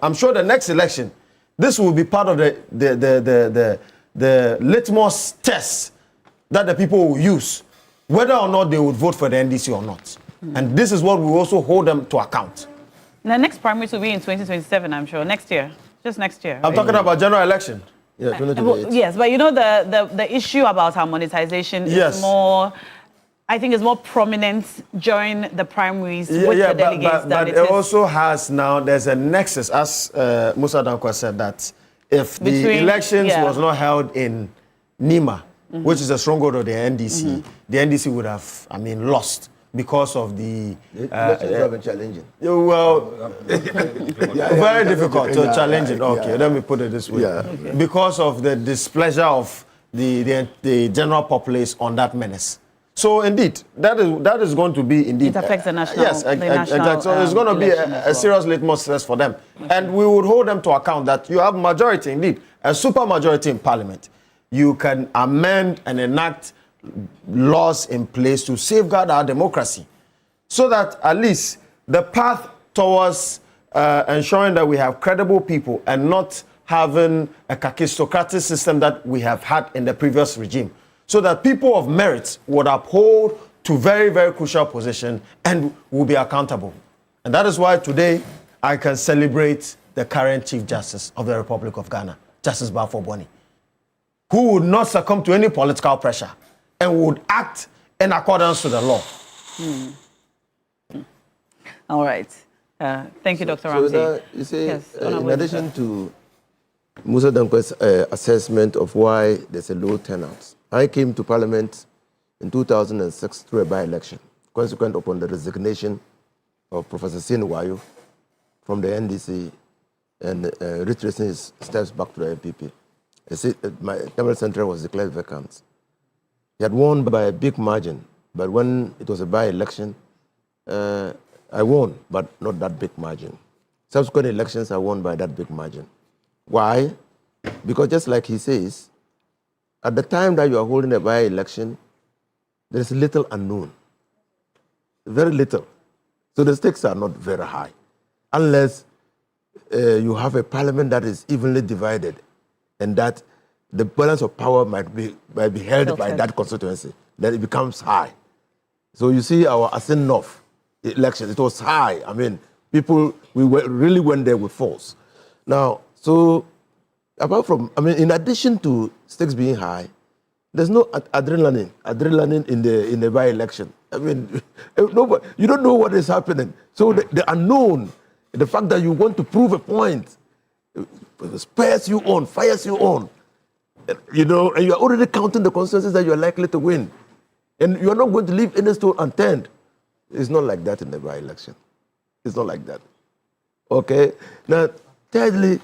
I'm sure the next election, this will be part of the litmus test that the people will use, whether or not they would vote for the NDC or not. And this is what we also hold them to account. The next primaries will be in 2027, I'm sure. Next year. Just next year. I'm talking about general election. Yeah, 2028. Yes, but you know the issue about our monetization is more, I think, is more prominent during the primaries with the delegates. But it also has now, there's a nexus, as Musa Dankwa said, that if the elections was not held in Nima, which is a stronghold of the NDC, the NDC would have, lost because of the elections have been challenging. Well, very difficult to challenging. Okay, let me put it this way. Because of the displeasure of the general populace on that menace. So indeed, that is going to be indeed. It affects the national. Yes, exactly. So it's going to be a serious litmus test for them, and we would hold them to account that you have majority, indeed, a super majority in Parliament. You can amend and enact laws in place to safeguard our democracy, so that at least the path towards ensuring that we have credible people and not having a kakistocratic system that we have had in the previous regime, so that people of merit would uphold to very, very crucial position and will be accountable. And that is why today I can celebrate the current Chief Justice of the Republic of Ghana, Justice Bafo Boni, who would not succumb to any political pressure and would act in accordance to the law. All right. Thank you, Dr. Ramsey. You see, in addition to Musa Dankwa's assessment of why there's a low turnout, I came to Parliament in 2006 through a by-election, consequent upon the resignation of Professor Siniwayo from the NDC and retracing his steps back to the NPP. My Tamil Central was declared vacant. He had won by a big margin, but when it was a by-election, I won, but not that big margin. Subsequent elections, I won by that big margin. Why? Because just like he says, at the time that you are holding a by-election, there is little unknown, very little. So the stakes are not very high, unless you have a parliament that is evenly divided and that the balance of power might be held by that constituency, then it becomes high. So you see our Asin North election, it was high. People, really went there with force. Now, so apart from, in addition to stakes being high, there's no adrenaline in the by-election. Nobody, you don't know what is happening. So the unknown, the fact that you want to prove a point, spurs you on, fires you on. And you're already counting the constituencies that you're likely to win. And you're not going to leave any stone unturned. It's not like that in the by-election. It's not like that. Okay? Now, thirdly,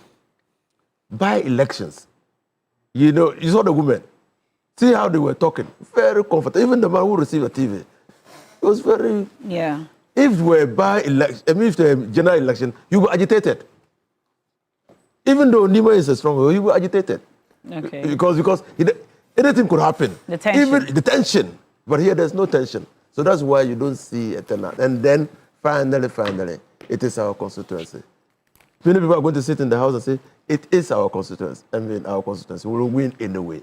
by-elections. You saw the women. See how they were talking. Very comfortable. Even the man who received a TV. It was very... Yeah. If it were by-election, if the general election, you were agitated. Even though Nima is a strong, you were agitated. Okay. Because anything could happen. The tension. Even the tension. But here there's no tension. So that's why you don't see a turnout. And then finally, it is our constituency. Many people are going to sit in the house and say, it is our constituency. Our constituency will win anyway.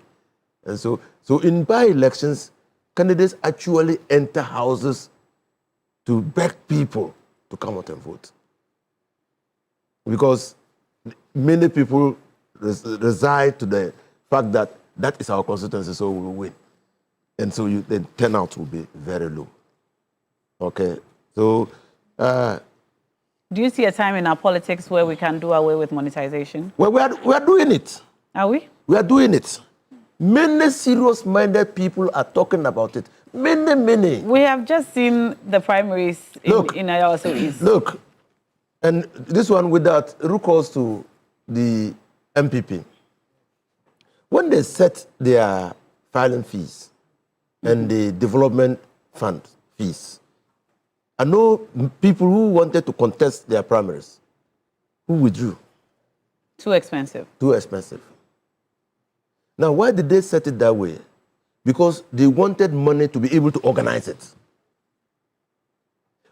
And so in by-elections, candidates actually enter houses to beg people to come out and vote. Because many people reside to the fact that that is our constituency, so we will win. And so the turnout will be very low. Okay, so... do you see a time in our politics where we can do away with monetization? Well, we are doing it. Are we? We are doing it. Many serious-minded people are talking about it. Many. We have just seen the primaries in Ayawaso East. Look, and this one without recourse to the MPP. When they set their filing fees and the development fund fees, I know people who wanted to contest their primaries who withdrew. Too expensive. Too expensive. Now, why did they set it that way? Because they wanted money to be able to organize it.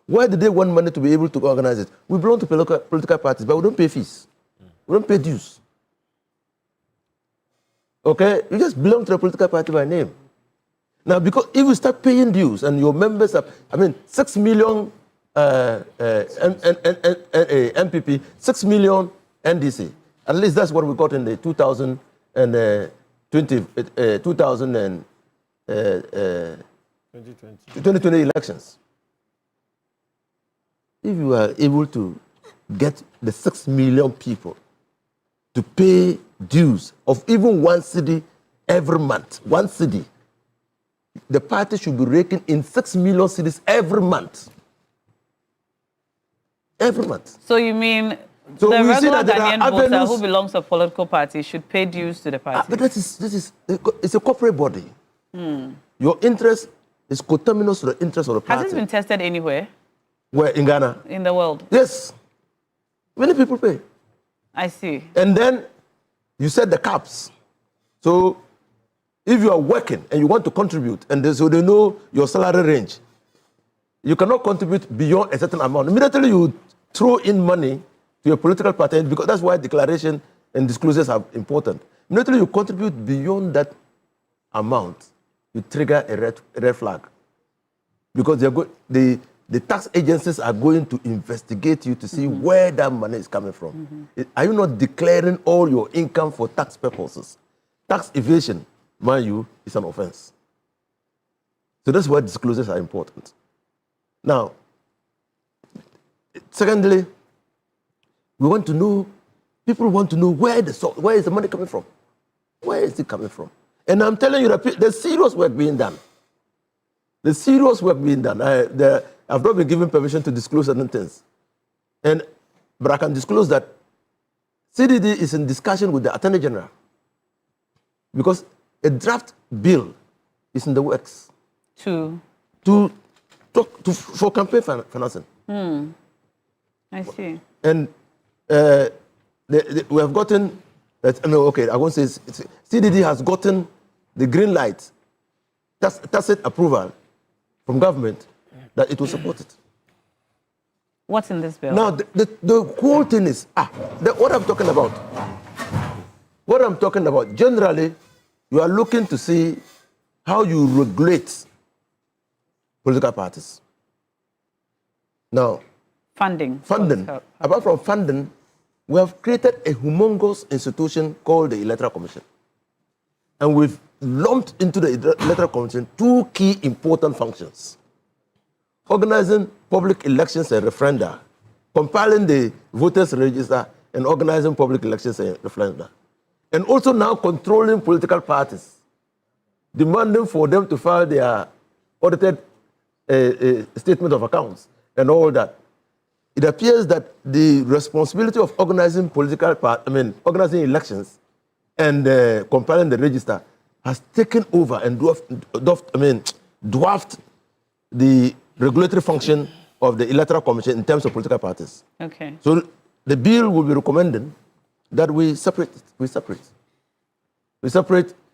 Why did they want money to be able to organize it? We belong to political parties, but we don't pay fees. We don't pay dues. Okay? You just belong to a political party by name. Now, because if you start paying dues and your members are, 6 million MPP, 6 million NDC. At least that's what we got in the 2020 elections. If you are able to get the 6 million people to pay dues of even 1 cedi every month, 1 cedi, the party should be raking in 6 million cedis every month. Every month. So you mean the regular Ghanaian voter who belongs to a political party should pay dues to the party? But it's a corporate body. Your interest is coterminous to the interest of the party. Has it been tested anywhere? Where, in Ghana? In the world? Yes. Many people pay. I see. And then you set the caps. So if you are working and you want to contribute, and so they know your salary range, you cannot contribute beyond a certain amount. Immediately you throw in money to a political party, because that's why declaration and disclosures are important. Immediately you contribute beyond that amount, you trigger a red flag. Because the tax agencies are going to investigate you to see where that money is coming from. Are you not declaring all your income for tax purposes? Tax evasion, mind you, is an offense. So that's why disclosures are important. Now, secondly, we want to know, people want to know where is the money coming from? Where is it coming from? And I'm telling you, there's serious work being done. There's serious work being done. I've not been given permission to disclose certain things. But I can disclose that CDD is in discussion with the Attorney General, because a draft bill is in the works for campaign financing. I see. And we have gotten, I won't say CDD has gotten the green light, tacit approval from government that it will support it. What's in this bill? Now, the whole thing is, what I'm talking about. What I'm talking about, generally, you are looking to see how you regulate political parties. Now, funding. Apart from funding, we have created a humongous institution called the Electoral Commission. And we've lumped into the Electoral Commission 2 key important functions: organizing public elections and referenda, compiling the voters' register, and organizing public elections and referenda. And also now controlling political parties, demanding for them to file their audited statement of accounts and all that. It appears that the responsibility of organizing organizing elections and compiling the register has taken over and dwarfed the regulatory function of the Electoral Commission in terms of political parties. Okay. So the bill will be recommending that we separate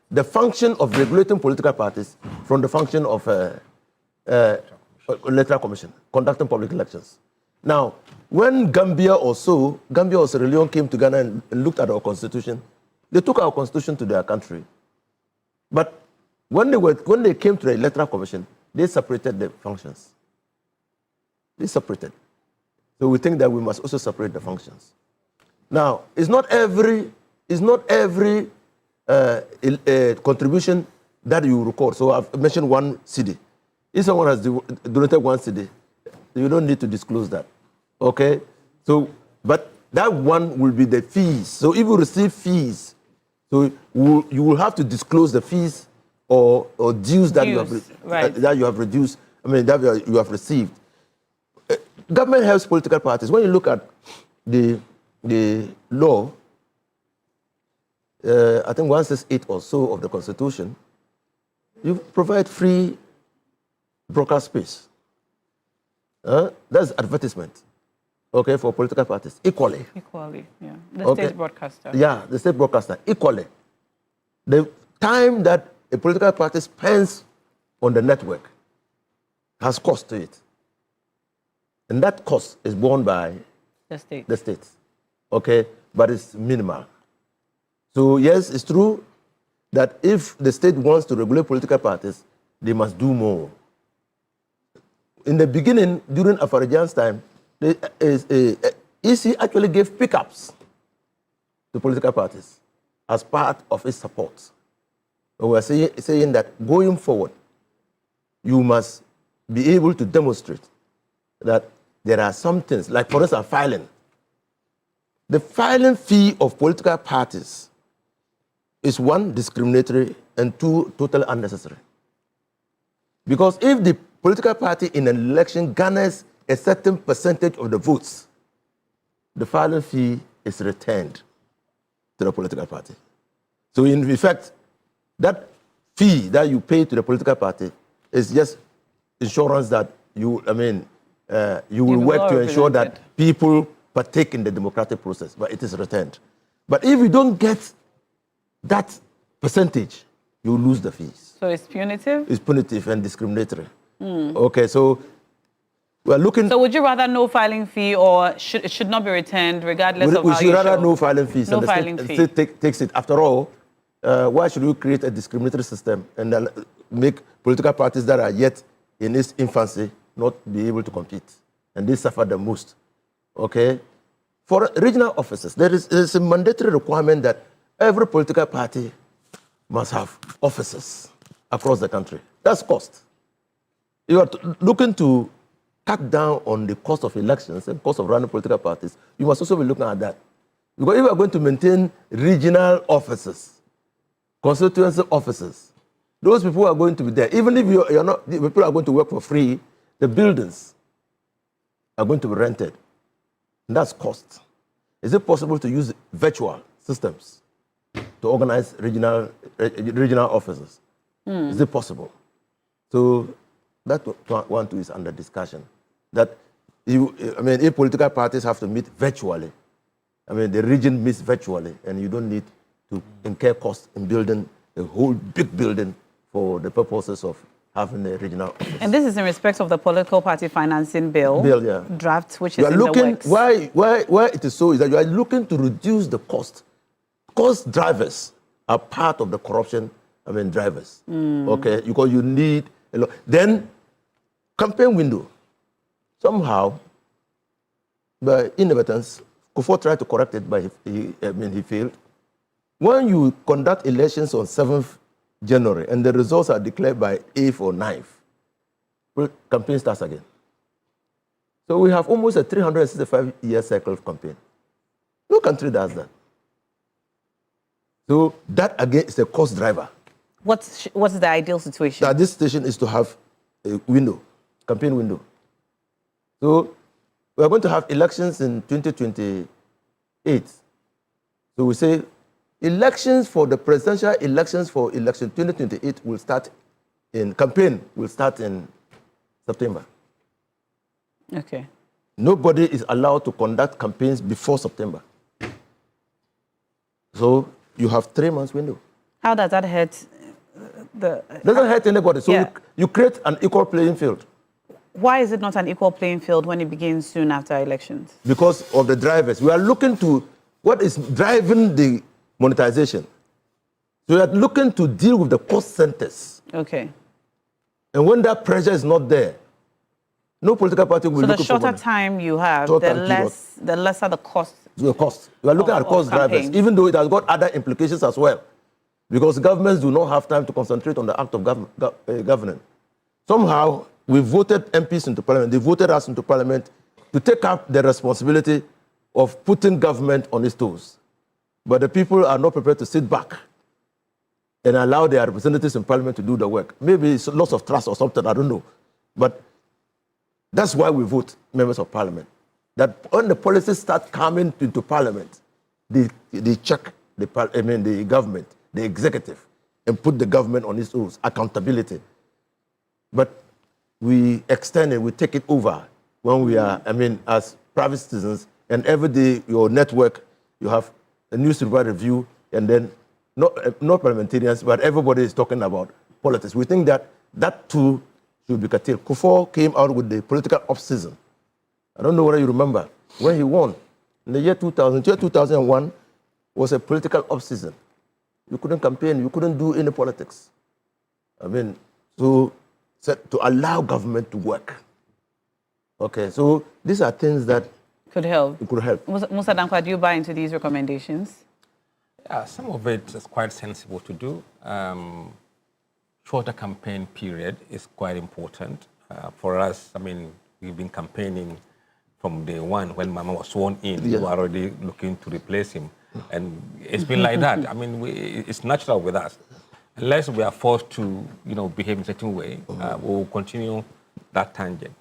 the function of regulating political parties from the function of Electoral Commission, conducting public elections. Now, when Gambia or Sierra Leone came to Ghana and looked at our constitution, they took our constitution to their country. But when they came to the Electoral Commission, they separated the functions. They separated. So we think that we must also separate the functions. Now, it's not every contribution that you record. So I've mentioned 1 cedi. If someone has donated 1 cedi, you don't need to disclose that. Okay? So, but that one will be the fees. So if you receive fees, so you will have to disclose the fees or dues that you have reduced. That you have received. Government helps political parties. When you look at the law, I think 168 or so of the Constitution, you provide free broadcast space. That's advertisement, okay, for political parties, equally. Equally, yeah. The state broadcaster. Yeah, the state broadcaster, equally. The time that a political party spends on the network has cost to it. And that cost is borne by the state. The states, okay? but it's minimal. So yes, it's true that if the state wants to regulate political parties, they must do more. In the beginning, during Afarajan's time, the EC actually gave pickups to political parties as part of its support. We were saying that going forward, you must be able to demonstrate that there are some things, like for instance, filing. The filing fee of political parties is one, discriminatory, and two, totally unnecessary. Because if the political party in an election garners a certain percentage of the votes, the filing fee is returned to the political party. So in effect, that fee that you pay to the political party is just insurance that you will work to ensure that people partake in the democratic process, but it is returned. But if you don't get that percentage, you lose the fees. So it's punitive? It's punitive and discriminatory. Okay, so we're looking... So would you rather no filing fee, or it should not be returned regardless of how you show? We should rather no filing fees. No filing fee. The state takes it. After all, why should we create a discriminatory system and then make political parties that are yet in its infancy not be able to compete? And they suffer the most. Okay? For regional offices, there is a mandatory requirement that every political party must have offices across the country. That's cost. You are looking to cut down on the cost of elections and cost of running political parties. You must also be looking at that. Because if you are going to maintain regional offices, constituency offices, those people are going to be there. Even if you're not, the people are going to work for free, the buildings are going to be rented. And that's cost. Is it possible to use virtual systems to organize regional offices? Is it possible? So that one too is under discussion. That if political parties have to meet virtually, the region meets virtually, and you don't need to incur costs in building a whole big building for the purposes of having a regional office. And this is in respect of the political party financing bill draft, which is in the works. Why it is so is that you are looking to reduce the cost. Cost drivers are part of the corruption, drivers. Okay, because you need a lot. Then, campaign window. Somehow, by inadvertence, Kufuor tried to correct it, but he failed. When you conduct elections on 7th January and the results are declared by 8th or 9th, campaign starts again. So we have almost a 365-year cycle of campaign. No country does that. So that again is a cost driver. What's the ideal situation? This situation is to have a window, campaign window. So we are going to have elections in 2028. So we say elections for the presidential elections for election 2028 will start campaign will start in September. Okay. Nobody is allowed to conduct campaigns before September. So you have 3 months window. How does that hurt doesn't hurt anybody. So you create an equal playing field. Why is it not an equal playing field when it begins soon after elections? Because of the drivers. We are looking to what is driving the monetization. So we are looking to deal with the cost centers. Okay. And when that pressure is not there, no political party will be looking for money. So the shorter time you have, the lesser the cost. The cost. We are looking at cost drivers, even though it has got other implications as well. Because governments do not have time to concentrate on the act of governing. Somehow, we voted MPs into parliament. They voted us into parliament to take up the responsibility of putting government on its toes. But the people are not prepared to sit back and allow their representatives in parliament to do the work. Maybe it's loss of trust or something, I don't know. But that's why we vote members of parliament. That when the policies start coming into parliament, they check the government, the executive, and put the government on its toes, accountability. But we extend it, we take it over when we are, as private citizens, and every day your network, you have a newspaper review, and then not parliamentarians, but everybody is talking about politics. We think that that too should be curtailed. Kufuor came out with the political off season. I don't know whether you remember when he won. In the year 2000, year 2001 was a political off-season. You couldn't campaign, you couldn't do any politics. I mean, to allow government to work. Okay, so these are things that could help. It could help. Musa Dankwa, do you buy into these recommendations? Yeah, some of it is quite sensible to do. Shorter campaign period is quite important. For us, I mean, we've been campaigning from day one when Mama was sworn in. We were already looking to replace him. And it's been like that. I mean, it's natural with us. Unless we are forced to, behave in a certain way, we will continue that tangent.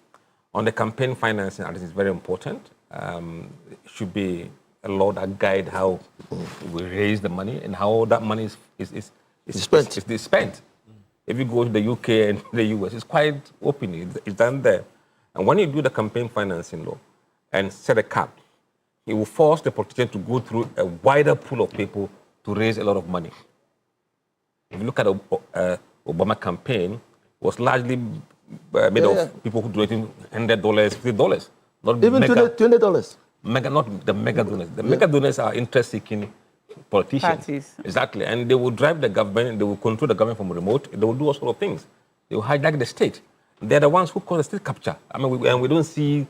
On the campaign financing, I think it's very important. It should be a law that guide how we raise the money and how that money is spent. If you go to the UK and the US, it's quite open. It's done there. And when you do the campaign financing law and set a cap, it will force the politician to go through a wider pool of people to raise a lot of money. If you look at the Obama campaign, it was largely made of people who donated $100, $50, not even $20. Not the mega donors. The mega donors are interest-seeking politicians. Parties. Exactly, and they will drive the government. They will control the government from remote. They will do all sorts of things. They will hijack the state. They're the ones who cause the state capture. I mean, we don't see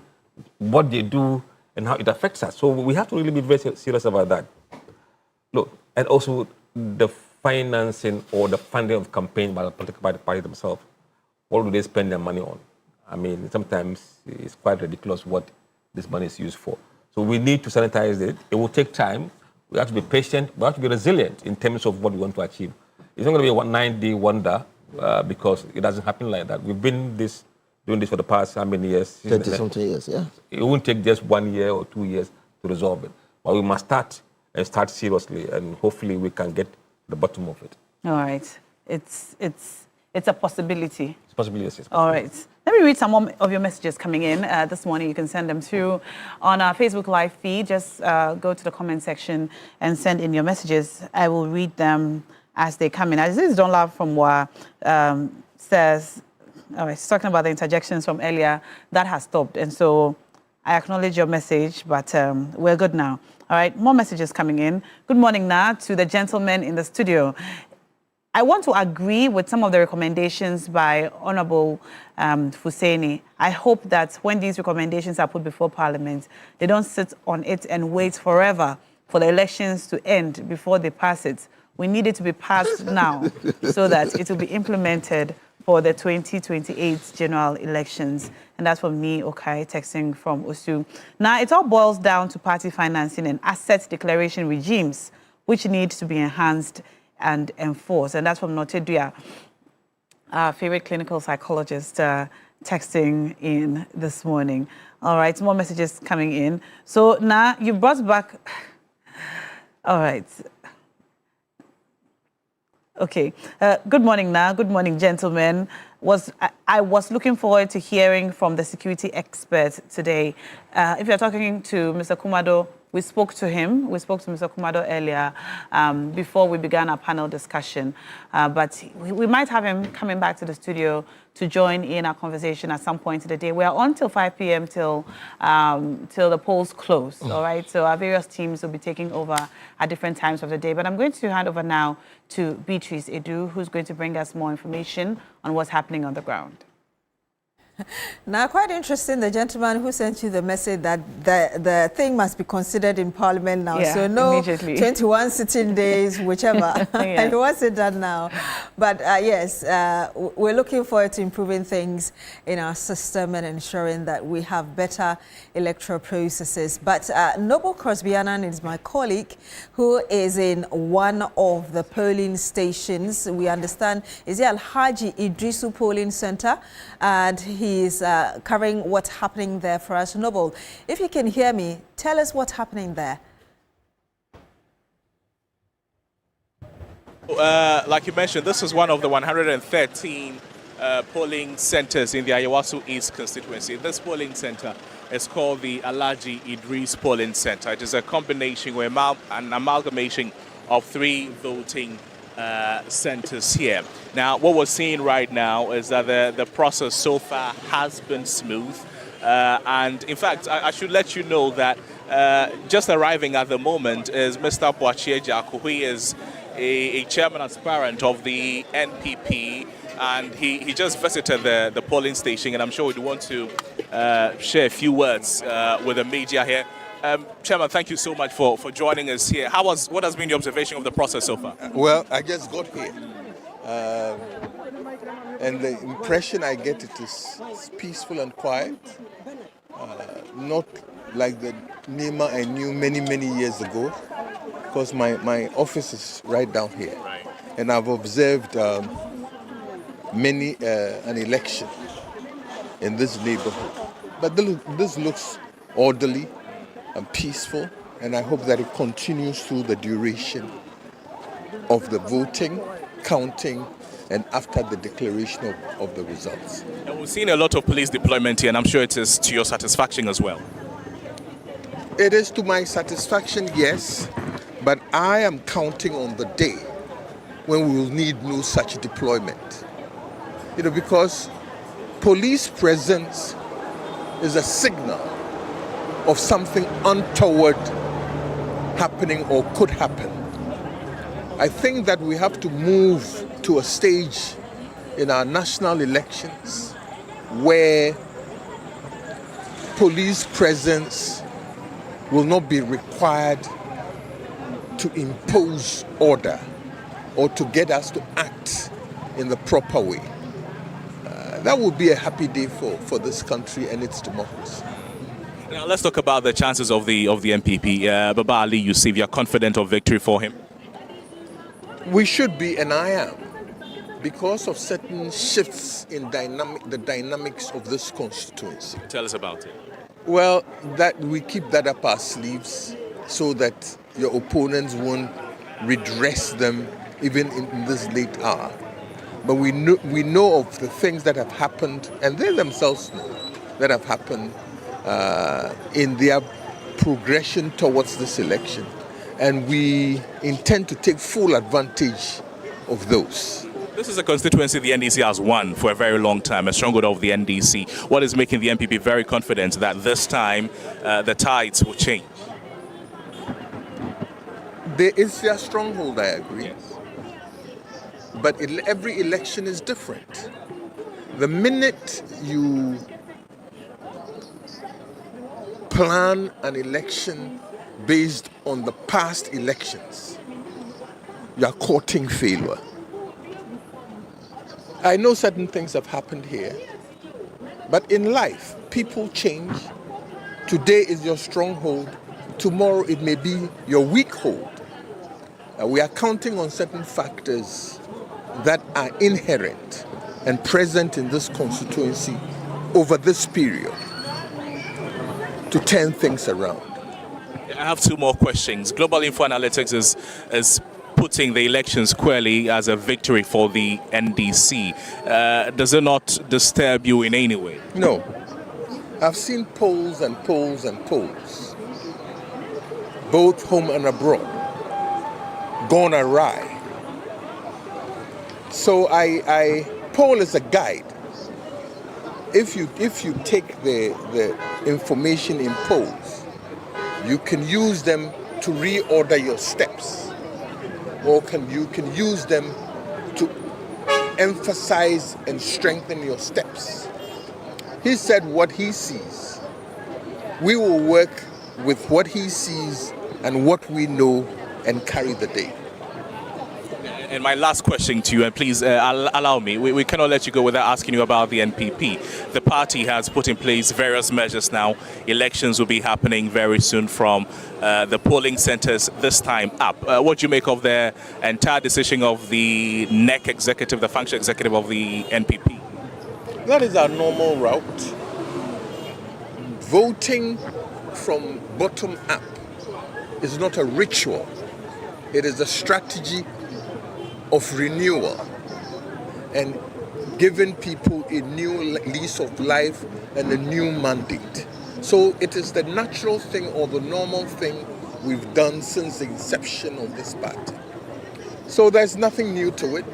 what they do and how it affects us. So we have to really be very serious about that. Look, and also the financing or the funding of campaign by the political party themselves. What do they spend their money on? I mean, sometimes it's quite ridiculous what this money is used for. So we need to sanitize it. It will take time. We have to be patient. We have to be resilient in terms of what we want to achieve. It's not going to be a 9-day wonder because it doesn't happen like that. We've been doing this for the past how many years? 30-something years, yeah. It won't take just 1 year or 2 years to resolve it. But we must start seriously, and hopefully we can get to the bottom of it. All right. It's a possibility. It's a possibility, yes. All right. Let me read some more of your messages coming in this morning. You can send them through on our Facebook Live feed. Just go to the comment section and send in your messages. I will read them as they come in. Aziz Donla from Wa says, he's talking about the interjections from earlier. That has stopped. And so I acknowledge your message, but we're good now. All right, more messages coming in. Good morning, Na, to the gentlemen in the studio. I want to agree with some of the recommendations by Honorable Fuseni. I hope that when these recommendations are put before Parliament, they don't sit on it and wait forever for the elections to end before they pass it. We need it to be passed now so that it will be implemented for the 2028 general elections. And that's from me, Okai, texting from Osu. Now, it all boils down to party financing and asset declaration regimes, which need to be enhanced and enforced. And that's from Notedua, our favorite clinical psychologist, texting in this morning. All right, more messages coming in. So now you brought back... All right. Okay. Good morning, Na. Good morning, gentlemen. I was looking forward to hearing from the security expert today. If you're talking to Mr. Kumado, we spoke to him. We spoke to Mr. Kumado earlier before we began our panel discussion. But we might have him coming back to the studio to join in our conversation at some point in the day. We are on till 5 p.m. till the polls close, all right? So our various teams will be taking over at different times of the day. But I'm going to hand over now to Beatrice Edu, who's going to bring us more information on what's happening on the ground. Now, quite interesting, the gentleman who sent you the message that the thing must be considered in Parliament now. Yeah, so no 21 sitting days, whichever. Yeah. He wants it done now. But yes, we're looking forward to improving things in our system and ensuring that we have better electoral processes. But Noble Crosby-Annan is my colleague who is in one of the polling stations. We understand is the Alhaji Idrisu Polling Center, and he's covering what's happening there for us. Noble, if you can hear me, tell us what's happening there. Like you mentioned, this is one of the 113 polling centers in the Ayawaso East constituency. This polling center is called the Alhaji Idris Polling Center. It is a combination or an amalgamation of 3 voting centers here. Now, what we're seeing right now is that the process so far has been smooth. And in fact, I should let you know that Just arriving at the moment is Mr. Boachie Jaku, who is a chairman aspirant of the NPP, and he just visited the polling station, and I'm sure we'd want to share a few words with the media here. Chairman, thank you so much for joining us here. What has been the observation of the process so far? Well, I just got here. And the impression I get, it is peaceful and quiet. Not like the Nima I knew many, many years ago, because my office is right down here. Right. And I've observed an election in this neighborhood. But this looks orderly and peaceful, and I hope that it continues through the duration of the voting, counting, and after the declaration of the results. And we've seen a lot of police deployment here, and I'm sure it is to your satisfaction as well. It is to my satisfaction, yes, but I am counting on the day when we will need no such deployment. Because police presence is a signal of something untoward happening or could happen. I think that we have to move to a stage in our national elections where police presence will not be required to impose order or to get us to act in the proper way. That would be a happy day for this country and its democracy. Now let's talk about the chances of the NPP. Baba Ali Yusuf, you're confident of victory for him? We should be, and I am, because of certain shifts in the dynamics of this constituency. Tell us about it. Well, that we keep that up our sleeves so that your opponents won't redress them even in this late hour. But we know of the things that have happened, and they themselves know that have happened in their progression towards this election. And we intend to take full advantage of those. This is a constituency the NDC has won for a very long time, a stronghold of the NDC. What is making the NPP very confident that this time the tides will change? It's their stronghold, I agree. Yes. But every election is different. The minute you plan an election based on the past elections, you are courting failure. I know certain things have happened here, but in life, people change. Today is your stronghold, tomorrow it may be your weak hold. We are counting on certain factors that are inherent and present in this constituency over this period to turn things around. I have two more questions. Global Info Analytics is putting the election squarely as a victory for the NDC. Does it not disturb you in any way? No. I've seen polls and polls and polls, both home and abroad, gone awry. So poll is a guide. If you take the information in polls, you can use them to reorder your steps, or you can use them to emphasize and strengthen your steps. He said what he sees. We will work with what he sees and what we know and carry the day. And my last question to you, and please allow me, we cannot let you go without asking you about the NPP. The party has put in place various measures now. Elections will be happening very soon from the polling centers this time up. What do you make of the entire decision of the NEC executive, the function executive of the NPP? That is our normal route. Voting from bottom up is not a ritual. It is a strategy of renewal and giving people a new lease of life and a new mandate. So it is the natural thing or the normal thing we've done since the inception of this party. So there's nothing new to it.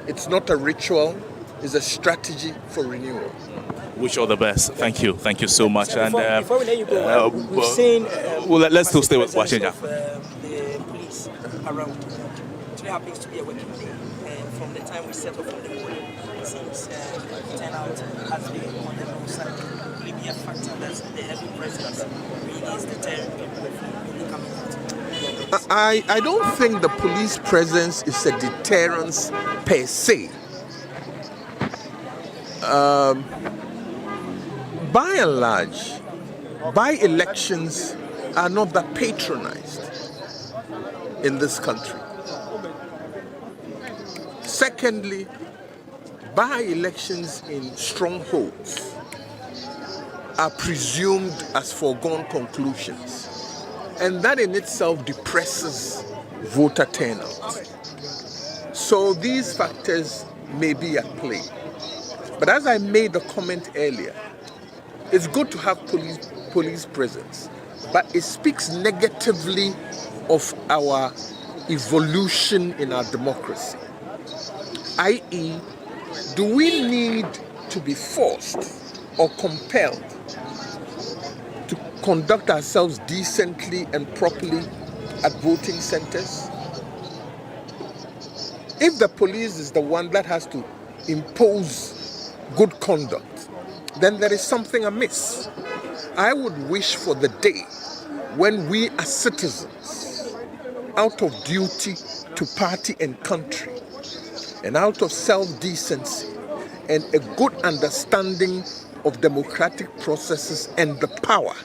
It's not a ritual. is a strategy for renewal. Wish all the best. Thank you. Thank you so much. Before we let you go, we've seen... let's still stay with Washinja. The police around. Today happens to be a working day. And from the time we set off on the morning, it seems turnout has been on the low side. Will it be a factor that the heavy presence really is deterring people from coming out? I don't think the police presence is a deterrence per se. By and large, by-elections are not that patronized in this country. Secondly, by-elections in strongholds are presumed as foregone conclusions, and that in itself depresses voter turnout. So these factors may be at play. But as I made the comment earlier, it's good to have police presence, but it speaks negatively of our evolution in our democracy. i.e., do we need to be forced or compelled to conduct ourselves decently and properly at voting centers? If the police is the one that has to impose good conduct, then there is something amiss. I would wish for the day when we as citizens, out of duty to party and country, and out of self-decency, and a good understanding of democratic processes and the power,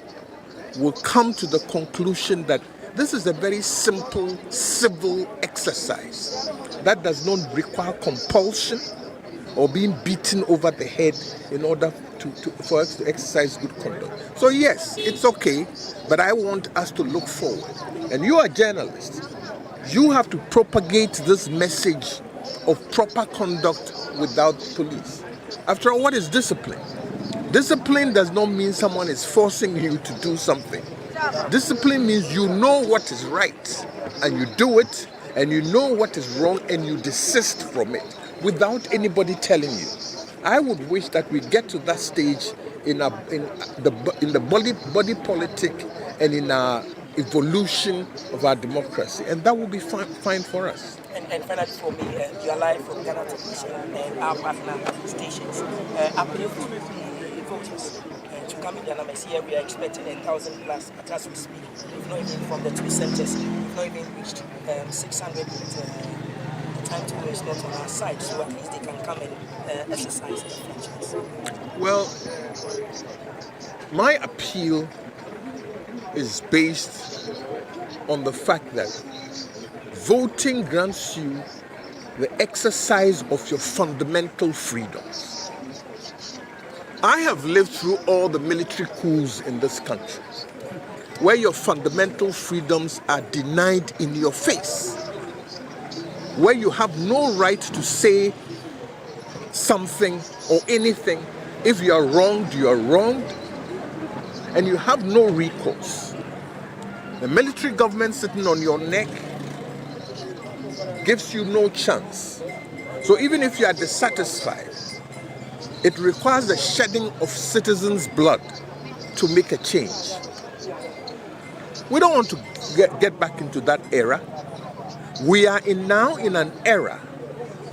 will come to the conclusion that this is a very simple civil exercise that does not require compulsion or being beaten over the head in order for us to exercise good conduct. So yes, it's okay, but I want us to look forward. And you are journalists. You have to propagate this message of proper conduct without police. After all, what is discipline? Discipline does not mean someone is forcing you to do something. Discipline means you know what is right and you do it, and you know what is wrong and you desist from it without anybody telling you. I would wish that we get to that stage in the body politic and in our evolution of our democracy, and that will be fine for us. And finally, for me, you are live from Ghana Television and our partner stations. Appeal to the voters to come in Ghana. Here we are expecting 1,000 plus, but as we speak, we've not even from the two centers, we've not even reached 600. The time to go is not on our side, so at least they can come and exercise their franchise. Well, my appeal is based on the fact that voting grants you the exercise of your fundamental freedoms. I have lived through all the military coups in this country, where your fundamental freedoms are denied in your face, where you have no right to say something or anything. If you are wronged, you are wronged, and you have no recourse. The military government sitting on your neck gives you no chance. So even if you are dissatisfied, it requires the shedding of citizens' blood to make a change. We don't want to get back into that era. We are now in an era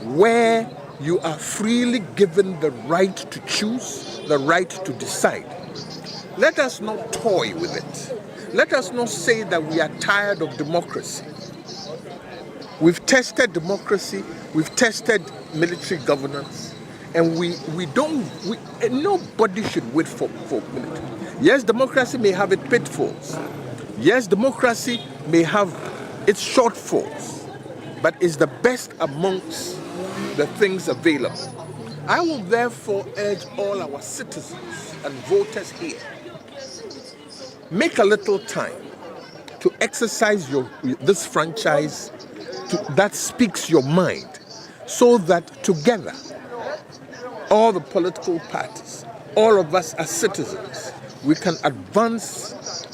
where you are freely given the right to choose, the right to decide. Let us not toy with it. Let us not say that we are tired of democracy. We've tested democracy, we've tested military governance, and nobody should wait for military. Yes, democracy may have its pitfalls. Yes, democracy may have its shortfalls, but it's the best amongst the things available. I will therefore urge all our citizens and voters here, make a little time to exercise this franchise that speaks your mind, so that together, all the political parties, all of us as citizens, we can advance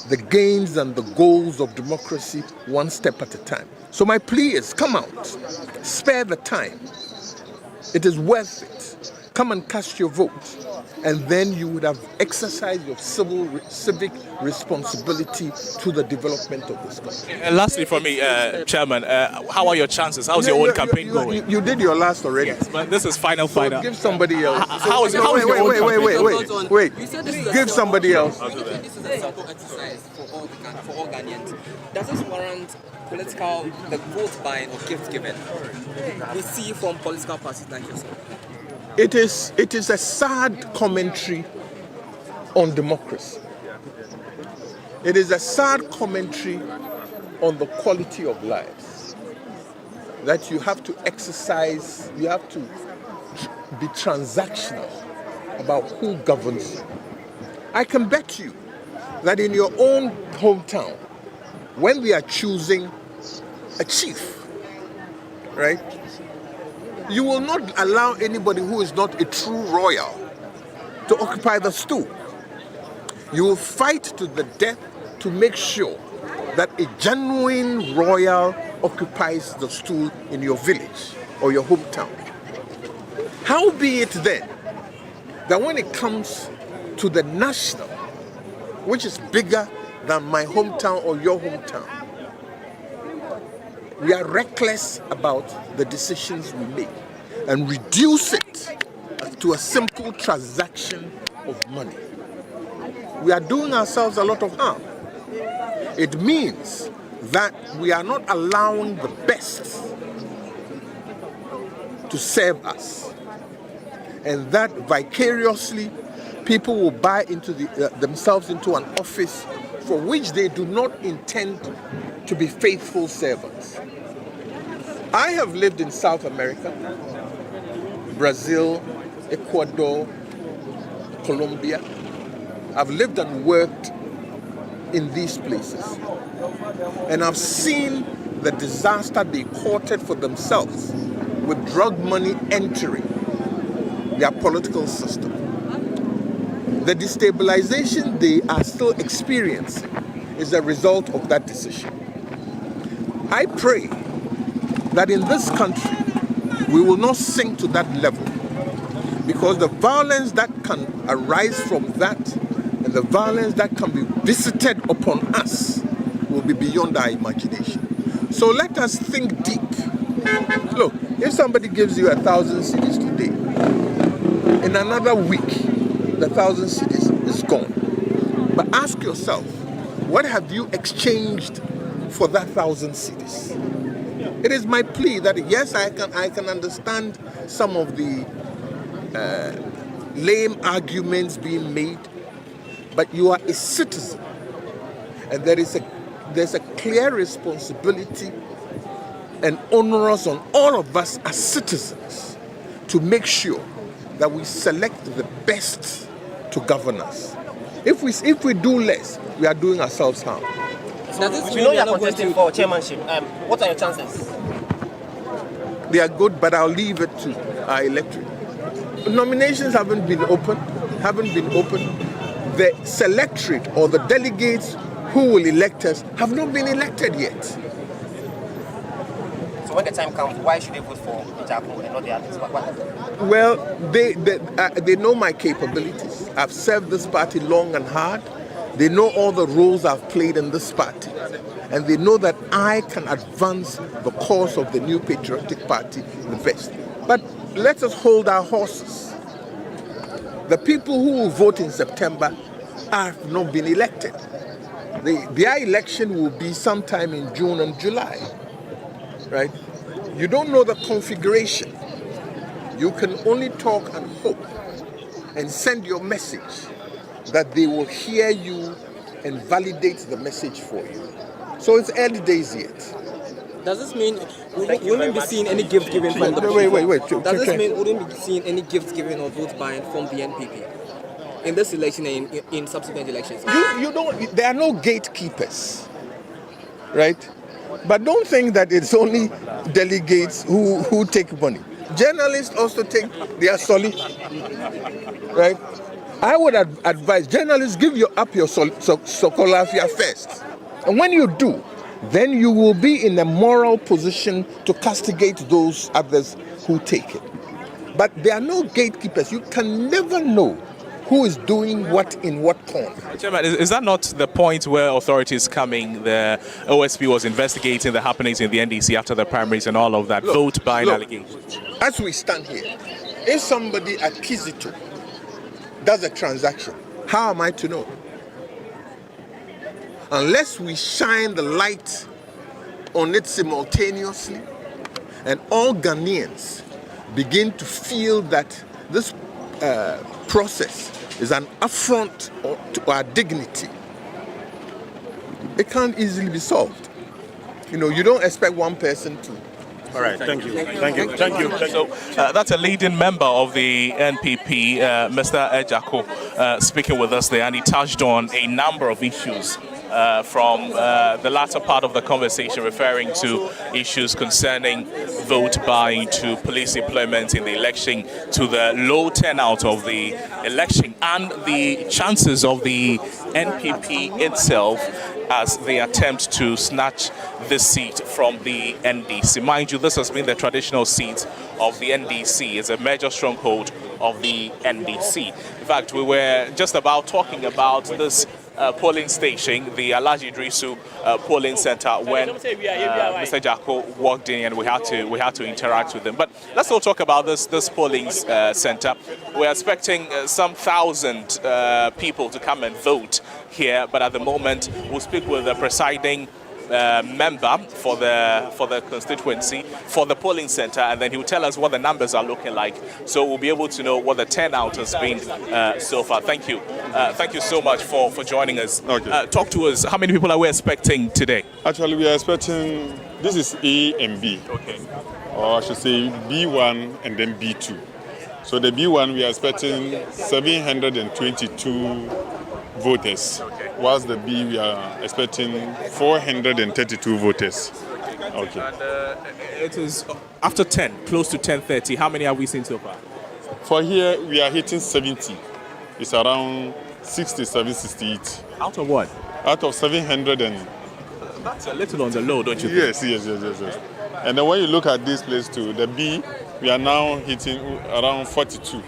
the gains and the goals of democracy one step at a time. So my plea is, come out, spare the time. It is worth it. come and cast your vote, and then you would have exercised your civic responsibility to the development of this country. And lastly, for me, Chairman, how are your chances? How's your own campaign going? You did your last already. Yes, but this is final. Give somebody else. How is it? Wait. Give somebody else. This is a sample exercise for all Ghanaians. Does this warrant the vote buying or gift giving we see from political parties like yourself? It is a sad commentary on democracy. It is a sad commentary on the quality of lives that you have to exercise, you have to be transactional about who governs you. I can bet you that in your own hometown, when we are choosing a chief, right, you will not allow anybody who is not a true royal to occupy the stool. You will fight to the death to make sure that a genuine royal occupies the stool in your village or your hometown. How be it then that when it comes to the national, which is bigger than my hometown or your hometown, we are reckless about the decisions we make and reduce it to a simple transaction of money. We are doing ourselves a lot of harm. It means that we are not allowing the best to serve us, and that vicariously people will buy into themselves into an office for which they do not intend to be faithful servants. I have lived in South America, Brazil, Ecuador, Colombia. I've lived and worked in these places, and I've seen the disaster they courted for themselves with drug money entering their political system. The destabilization they are still experiencing is a result of that decision. I pray that in this country we will not sink to that level, because the violence that can arise from that and the violence that can be visited upon us will be beyond our imagination. So let us think deep. Look, if somebody gives you 1,000 cedis today, in another week, the 1,000 cedis is gone. But ask yourself, what have you exchanged for that 1,000 cedis? It is my plea that yes, I can understand some of the lame arguments being made, but you are a citizen, and there's a clear responsibility and onerous on all of us as citizens to make sure that we select the best to govern us. If we do less, we are doing ourselves harm. We know you are contesting for chairmanship. What are your chances? They are good, but I'll leave it to our electorate. Nominations haven't been open. The selectorate or the delegates who will elect us have not been elected yet. So when the time comes, why should they vote for Jaco and not the others? Well, they know my capabilities. I've served this party long and hard. They know all the roles I've played in this party. And they know that I can advance the cause of the new patriotic party the best. But let us hold our horses. The people who will vote in September have not been elected. Their election will be sometime in June and July, right? You don't know the configuration. You can only talk and hope and send your message that they will hear you and validate the message for you. So it's early days yet. Does this mean we wouldn't be seeing any gift giving from the Wait. Does this mean we wouldn't be seeing any gift giving or vote buying from the NPP in this election and in subsequent elections? You don't. There are no gatekeepers, right? But don't think that it's only delegates who take money. Journalists also take their solid, right? I would advise journalists, give up your sokolafia first. And when you do, then you will be in a moral position to castigate those others who take it. But there are no gatekeepers. You can never know who is doing what in what corner. Chairman, is that not the point where authorities coming, the OSP was investigating the happenings in the NDC after the primaries and all of that, vote buying allegations? As we stand here, if somebody at Kizito does a transaction, how am I to know? Unless we shine the light on it simultaneously, and all Ghanaians begin to feel that this process is an affront to our dignity, it can't easily be solved. You know, you don't expect one person to. All right, thank you. So that's a leading member of the NPP, Mr. Ejako, speaking with us there, and he touched on a number of issues from the latter part of the conversation, referring to issues concerning vote buying, to police employment in the election, to the low turnout of the election, and the chances of the NPP itself as they attempt to snatch this seat from the NDC. Mind you, this has been the traditional seat of the NDC. It's a major stronghold of the NDC. In fact, we were just about talking about this polling station, the Alhaji Idrisu polling center, when Mr. Jacko walked in, and we had to interact with him. But let's all talk about this polling center. We're expecting some 1,000 people to come and vote here, but at the moment we'll speak with the presiding member for the constituency, for the polling center, and then he will tell us what the numbers are looking like, so we'll be able to know what the turnout has been so far. Thank you so much for joining us. Okay. Talk to us. How many people are we expecting today? Actually, we are expecting, this is A and B. Okay. Or I should say B1 and then B2. So the B1, we are expecting 722 voters. Okay. Whilst the B, we are expecting 432 voters. Okay. And it is after 10, close to 10:30. How many have we seen so far? For here, we are hitting 70. It's around 67, 68. Out of what? Out of 700 and... That's a little on the low, don't you think? Yes. And then when you look at this place too, the B, we are now hitting around 42.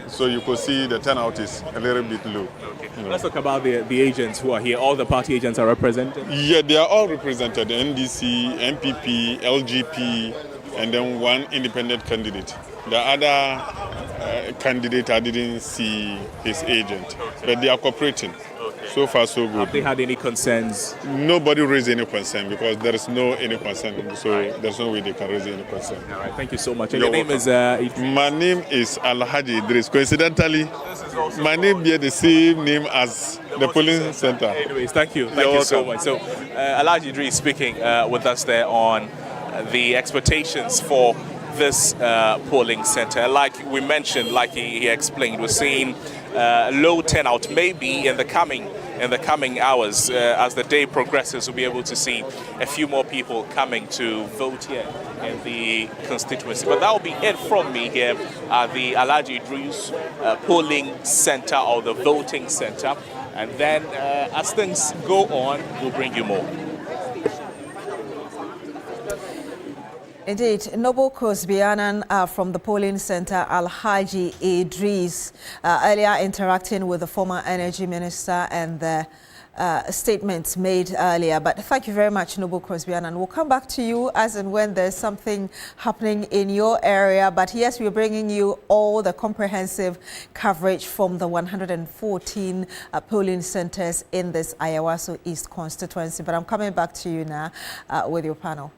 So you could see the turnout is a little bit low. Okay. Let's talk about the agents who are here. All the party agents are represented? Yeah, they are all represented. NDC, MPP, LGP, and then one independent candidate. The other candidate, I didn't see his agent, but they are cooperating. So far, so good. Have they had any concerns? Nobody raised any concern because there is no any concern. So there's no way they can raise any concern. All right, thank you so much. And your name is? My name is Alhaji Idris. Coincidentally, my name bears the same name as the polling center. Anyways, thank you so much. So Alhaji Idris speaking with us there on the expectations for this polling center. Like we mentioned, like he explained, we're seeing low turnout. Maybe in the coming hours, as the day progresses, we'll be able to see a few more people coming to vote here in the constituency. But that will be it from me here at the Alhaji Idris polling center, or the voting center. And then as things go on, we'll bring you more. Indeed, Noble Kosbianan from the polling center, Alhaji Idris, earlier interacting with the former energy minister and the statements made earlier. But thank you very much, Noble Kosbianan. We'll come back to you as and when there's something happening in your area. But yes, we're bringing you all the comprehensive coverage from the 114 polling centers in this Ayawaso East constituency. But I'm coming back to you now with your panel.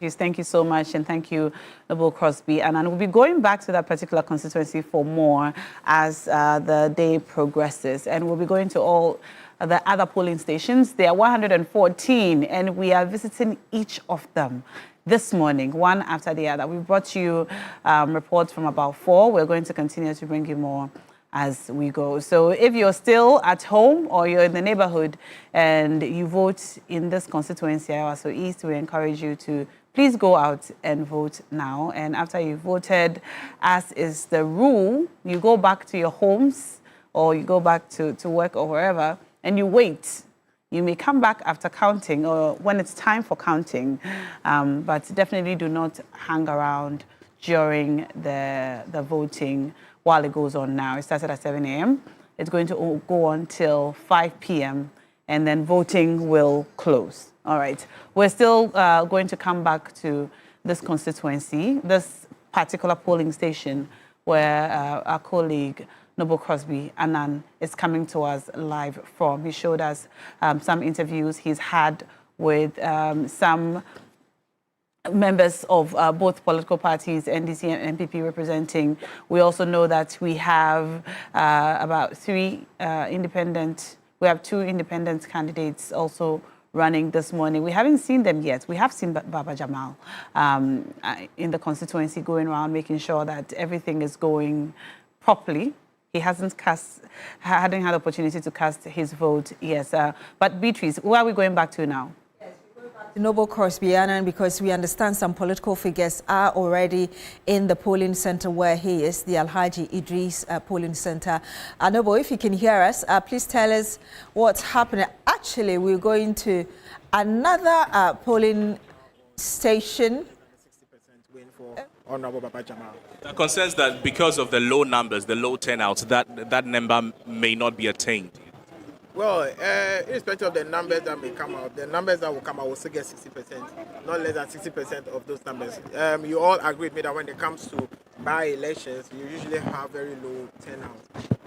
Yes, thank you so much, and thank you, Noble Crosby. And we'll be going back to that particular constituency for more as the day progresses. And we'll be going to all the other polling stations. There are 114, and we are visiting each of them this morning, one after the other. We brought you reports from about 4. We're going to continue to bring you more as we go. So if you're still at home or you're in the neighborhood and you vote in this constituency, Ayawaso East, we encourage you to please go out and vote now. And after you've voted, as is the rule, you go back to your homes or you go back to work or wherever, and you wait. You may come back after counting or when it's time for counting, but definitely do not hang around during the voting while it goes on now. It started at 7 a.m. It's going to go on till 5 p.m. and then voting will close. All right. We're still going to come back to this constituency, this particular polling station where our colleague Noble Crosby Annan is coming to us live from. He showed us some interviews he's had with some members of both political parties, NDC and MPP representing. We also know that we have about two independent candidates also running this morning. We haven't seen them yet. We have seen Baba Jamal in the constituency going around making sure that everything is going properly. He hadn't had the opportunity to cast his vote, yes. But Beatrice, where are we going back to now? Noble Crosby Annan, because we understand some political figures are already in the polling center where he is, the Alhaji Idris polling center. Noble, if you can hear us, please tell us what's happening. Actually, we're going to another polling station. 60% win for Honorable Baba Jamal. That concerns that because of the low numbers, the low turnouts, that number may not be attained. Well, irrespective of the numbers that may come out, the numbers that will come out will still get 60%, not less than 60% of those numbers. You all agree with me that when it comes to by-elections, you usually have very low turnout.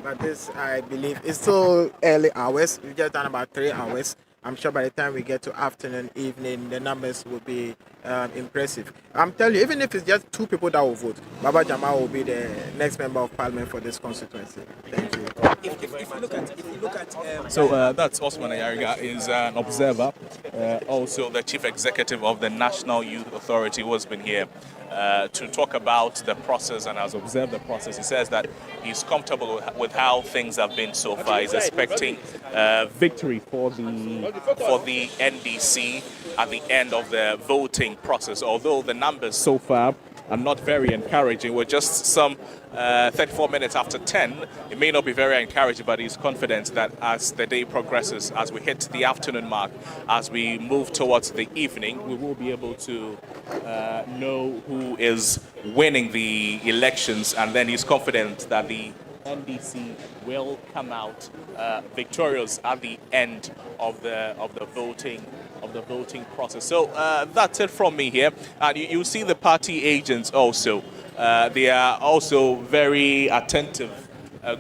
But this, I believe, is still early hours. We've just done about 3 hours. I'm sure by the time we get to afternoon, evening, the numbers will be impressive. I'm telling you, even if it's just 2 people that will vote, Baba Jamal will be the next member of parliament for this constituency. Thank you. If you look at So that's Osman Ayariga, is an observer, also the chief executive of the National Youth Authority, who has been here to talk about the process and has observed the process. He says that he's comfortable with how things have been so far. He's expecting victory for the NDC at the end of the voting process, although the numbers so far are not very encouraging. We're just some 34 minutes after 10. It may not be very encouraging, but he's confident that as the day progresses, as we hit the afternoon mark, as we move towards the evening, we will be able to know who is winning the elections, and then he's confident that the NDC will come out victorious at the end of the voting process. So that's it from me here. And you see the party agents also. They are also very attentive,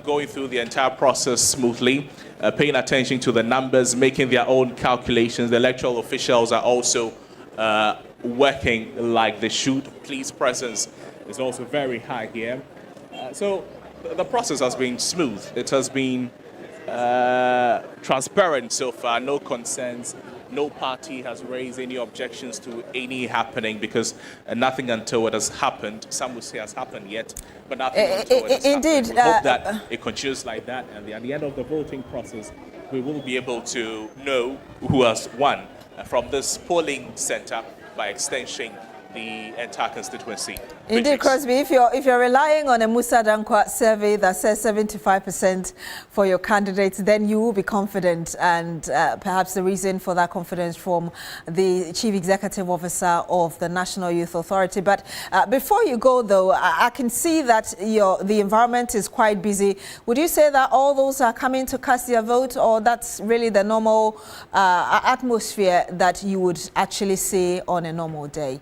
going through the entire process smoothly, paying attention to the numbers, making their own calculations. The electoral officials are also working like they should. Police presence is also very high here. So the process has been smooth. It has been transparent so far, no concerns. No party has raised any objections to any happening, because nothing untoward has happened. Some would say has happened yet, but nothing untoward has indeed, happened. We hope that it continues like that, and at the end of the voting process, we will be able to know who has won from this polling center, by extension, the entire constituency. Indeed, Crosby, if you're relying on a Musa Dankwa survey that says 75% for your candidates, then you will be confident, and perhaps the reason for that confidence from the Chief Executive Officer of the National Youth Authority. But before you go, though, I can see that the environment is quite busy. Would you say that all those are coming to cast their vote, or that's really the normal atmosphere that you would actually see on a normal day?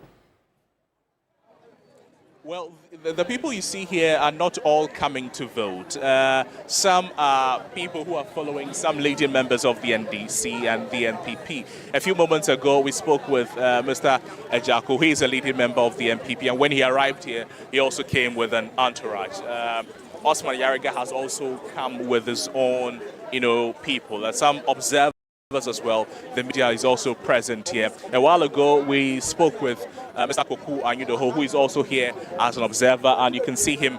Well, the people you see here are not all coming to vote. Some are people who are following some leading members of the NDC and the NPP. A few moments ago, we spoke with Mr. Ejako, who is a leading member of the NPP, and when he arrived here, he also came with an entourage. Osman Yariga has also come with his own, people. Some observers as well. The media is also present here. A while ago, we spoke with Mr. Koku Anyudoho, who is also here as an observer, and you can see him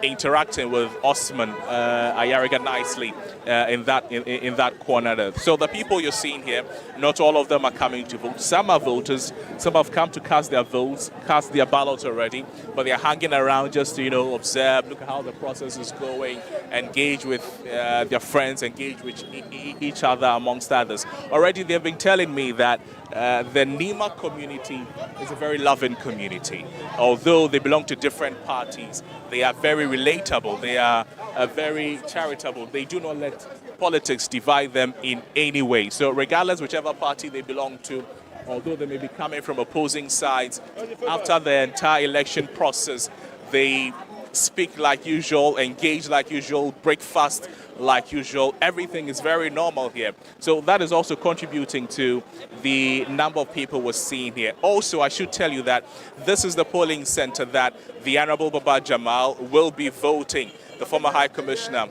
interacting with Osman Ayariga nicely in that corner there. So the people you're seeing here, not all of them are coming to vote. Some are voters. Some have come to cast their votes, cast their ballots already, but they are hanging around just to observe, look at how the process is going, engage with their friends, engage with each other amongst others. others. Already they've been telling me that the Nima community is a very loving community. Although they belong to different parties, they are very relatable. They are very charitable. They do not let politics divide them in any way. So regardless whichever party they belong to, although they may be coming from opposing sides, after the entire election process, they speak like usual, engage like usual, break fast like usual. Everything is very normal here. So that is also contributing to the number of people we're seeing here. Also, I should tell you that this is the polling center that the Honorable Baba Jamal will be voting. The former High Commissioner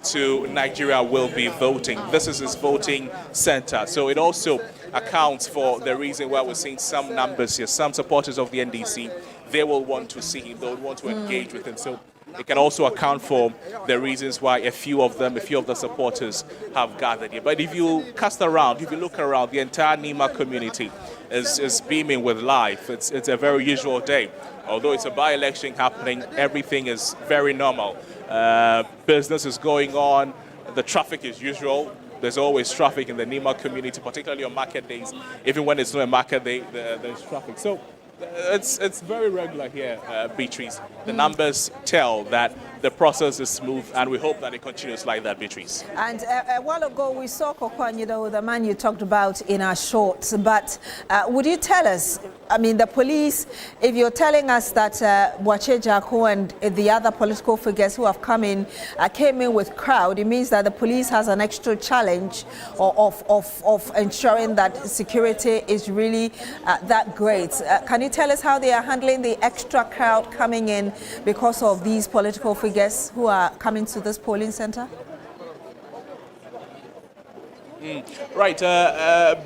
to Nigeria will be voting. This is his voting center. So it also accounts for the reason why we're seeing some numbers here. Some supporters of the NDC, they will want to see him. They will want to engage with him. So it can also account for the reasons why a few of the supporters have gathered here. But if you cast around, if you look around, the entire Nima community is beaming with life. It's a very usual day. Although it's a by-election happening, everything is very normal. Business is going on. The traffic is usual. There's always traffic in the Nima community, particularly on market days. Even when it's not a market day, there's traffic. So it's very regular here, Beatrice. The numbers tell that the process is smooth, and we hope that it continues like that, Beatrice. And a while ago, we saw Kokwanyido, the man you talked about, in our shorts. But would you tell us, I mean, the police, if you're telling us that Boache Jako and the other political figures who have come in came in with crowd, it means that the police has an extra challenge of ensuring that security is really that great. Can you tell us how they are handling the extra crowd coming in because of these political figures who are coming to this polling center? Right,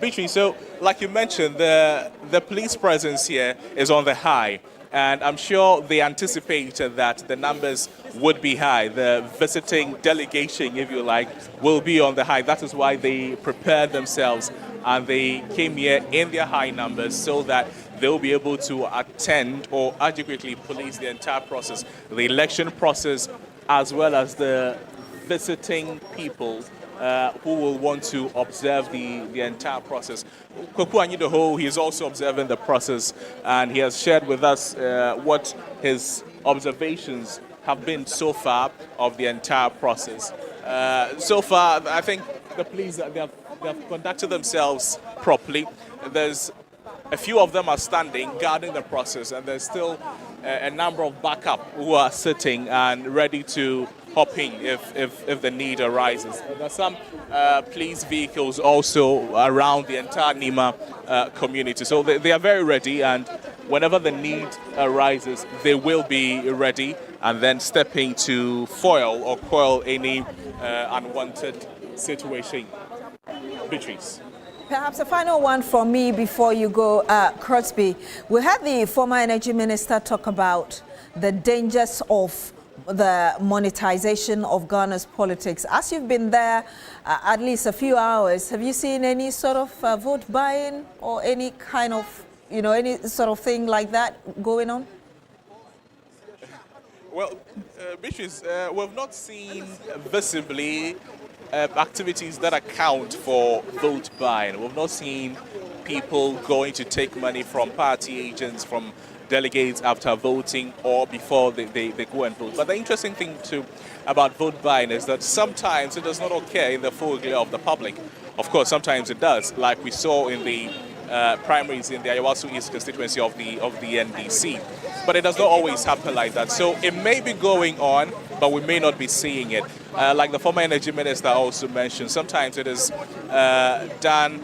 Beatrice, so like you mentioned, the police presence here is on the high, and I'm sure they anticipated that the numbers would be high. The visiting delegation, if you like, will be on the high. That is why they prepared themselves and they came here in their high numbers so that they'll be able to attend or adequately police the entire process, the election process, as well as the visiting people who will want to observe the entire process. Kwaku Anyidoho, he is also observing the process, and he has shared with us what his observations have been so far of the entire process. So far, I think the police, they have conducted themselves properly. There's a few of them are standing, guarding the process, and there's still a number of backup who are sitting and ready to hop in if the need arises. There's some police vehicles also around the entire Nima community. So they are very ready, and whenever the need arises, they will be ready and then stepping to foil or quell any unwanted situation. Beatrice. Perhaps a final one from me before you go, Crosby. We had the former energy minister talk about the dangers of the monetization of Ghana's politics. As you've been there at least a few hours, have you seen any sort of vote buying or any kind of, any sort of thing like that going on? Well, Beatrice, we've not seen visibly activities that account for vote buying. We've not seen people going to take money from party agents, from delegates after voting or before they go and vote. But the interesting thing too about vote buying is that sometimes it does not occur in the full glare of the public. Of course, sometimes it does, like we saw in the primaries in the Ayawaso East constituency of the NDC. But it does not always happen like that. So it may be going on, but we may not be seeing it. Like the former energy minister also mentioned, sometimes it is done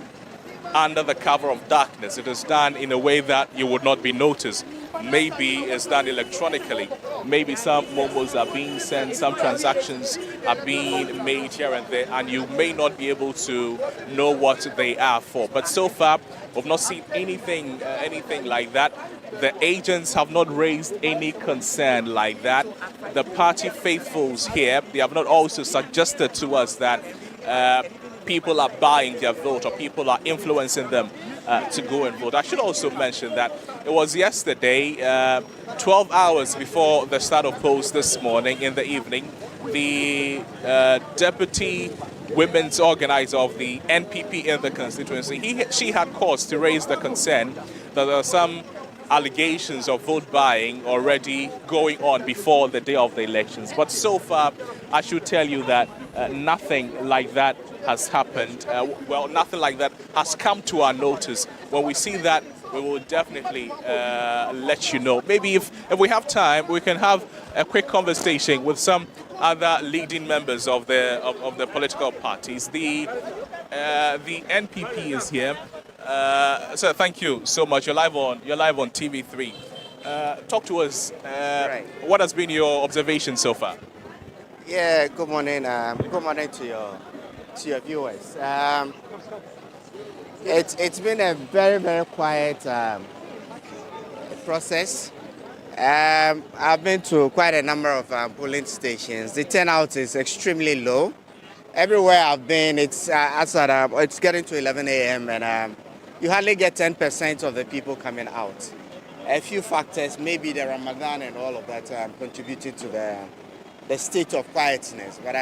under the cover of darkness. It is done in a way that you would not be noticed. Maybe it's done electronically. Maybe some momos are being sent, some transactions are being made here and there, and you may not be able to know what they are for. But so far, we've not seen anything like that. The agents have not raised any concern like that. The party faithfuls here, they have not also suggested to us that people are buying their vote or people are influencing them to go and vote. I should also mention that it was yesterday, 12 hours before the start of polls this morning in the evening, the deputy women's organizer of the NPP in the constituency, she had cause to raise the concern that there are some allegations of vote buying already going on before the day of the elections. But so far, I should tell you that nothing like that has happened. Nothing like that has come to our notice. When we see that, we will definitely let you know. Maybe if we have time, we can have a quick conversation with some other leading members of the political parties. The NPP is here. So thank you so much. You're live on TV3. Talk to us. Right. What has been your observation so far? Yeah. Good morning. Good morning to your viewers. It's been a very, very quiet process. I've been to quite a number of polling stations. The turnout is extremely low. Everywhere I've been, it's getting to 11 a.m. and you hardly get 10% of the people coming out. A few factors, maybe the Ramadan and all of that, contributed to the state of quietness. But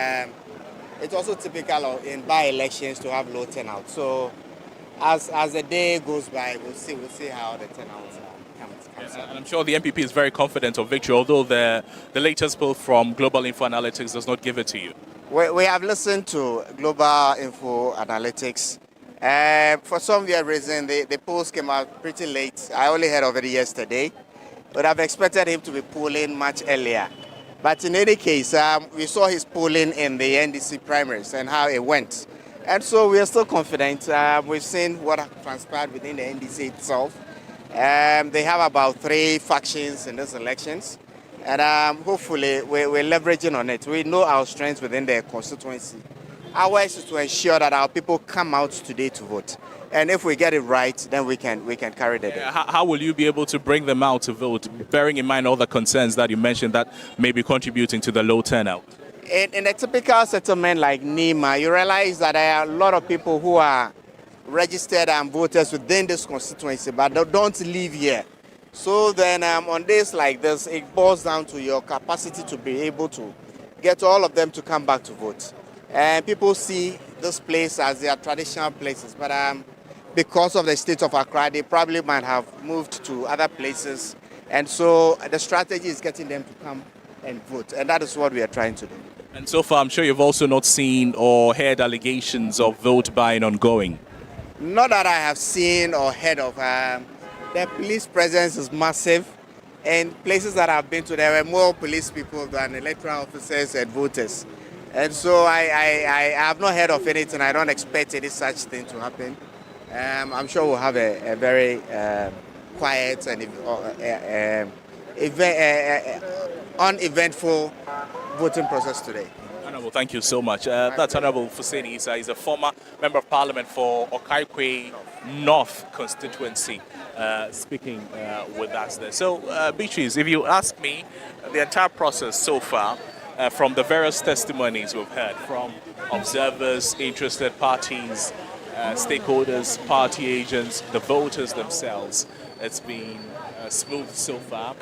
it's also typical in by-elections to have low turnout. So as the day goes by, we'll see how the turnout comes. And I'm sure the NPP is very confident of victory, although the latest poll from Global Info Analytics does not give it to you. We have listened to Global Info Analytics. For some weird reason, the polls came out pretty late. I only heard of it yesterday, but I've expected him to be polling much earlier. But in any case, we saw his polling in the NDC primaries and how it went. And so we are still confident. We've seen what transpired within the NDC itself. They have about 3 factions in these elections. And hopefully we're leveraging on it. We know our strengths within the constituency. Ours is to ensure that our people come out today to vote. And if we get it right, then we can carry the day. How will you be able to bring them out to vote, bearing in mind all the concerns that you mentioned that may be contributing to the low turnout? In a typical settlement like Nima, you realize that there are a lot of people who are registered and voters within this constituency, but they don't live here. So then on days like this, it boils down to your capacity to be able to get all of them to come back to vote. And people see this place as their traditional places, but because of the state of Accra, they probably might have moved to other places. And so the strategy is getting them to come and vote, and that is what we are trying to do. And so far, I'm sure you've also not seen or heard allegations of vote buying ongoing. Not that I have seen or heard of. The police presence is massive. And places that I've been to, there were more police people than electoral officers and voters. And so I have not heard of anything. I don't expect any such thing to happen. I'm sure we'll have a very quiet and uneventful voting process today. Honourable, thank you so much. That's Honourable Fuseni Issa. He's a former Member of Parliament for Okaikwe North constituency, speaking with us there. So, Beatrice, if you ask me, the entire process so far, from the various testimonies we've heard from observers, interested parties, stakeholders, party agents, the voters themselves, it's been smooth so far.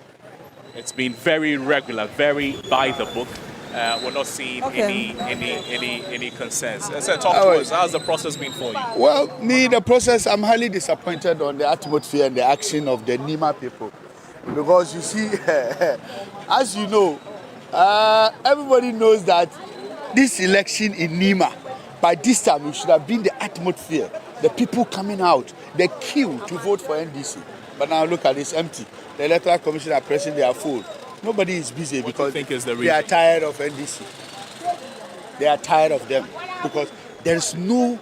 It's been very regular, very by the book. We're not seeing any concerns. So talk to us. How's the process been for you? Well, the process, I'm highly disappointed on the atmosphere and the action of the Nima people. Because you see, as you know, everybody knows that this election in Nima, by this time, it should have been the atmosphere, the people coming out, the queue to vote for NDC. But now look at this, empty. The Electoral Commission are pressing their full. Nobody is busy because they are tired of NDC. They are tired of them because there's nothing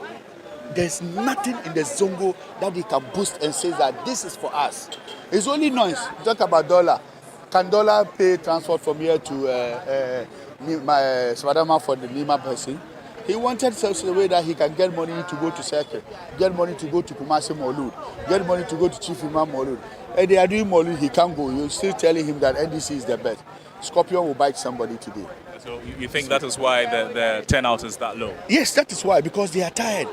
in the Zongo that they can boost and say that this is for us. It's only noise. Talk about dollar. Can dollar pay transport from here to Swadama for the Lima person? He wanted such a way that he can get money to go to Circle, get money to go to Kumasi Maulud, get money to go to Chief Imam Maulud. And they are doing Maulud, he can't go. You're still telling him that NDC is the best. Scorpion will bite somebody today. So you think that is why the turnout is that low? Yes, that is why, because they are tired.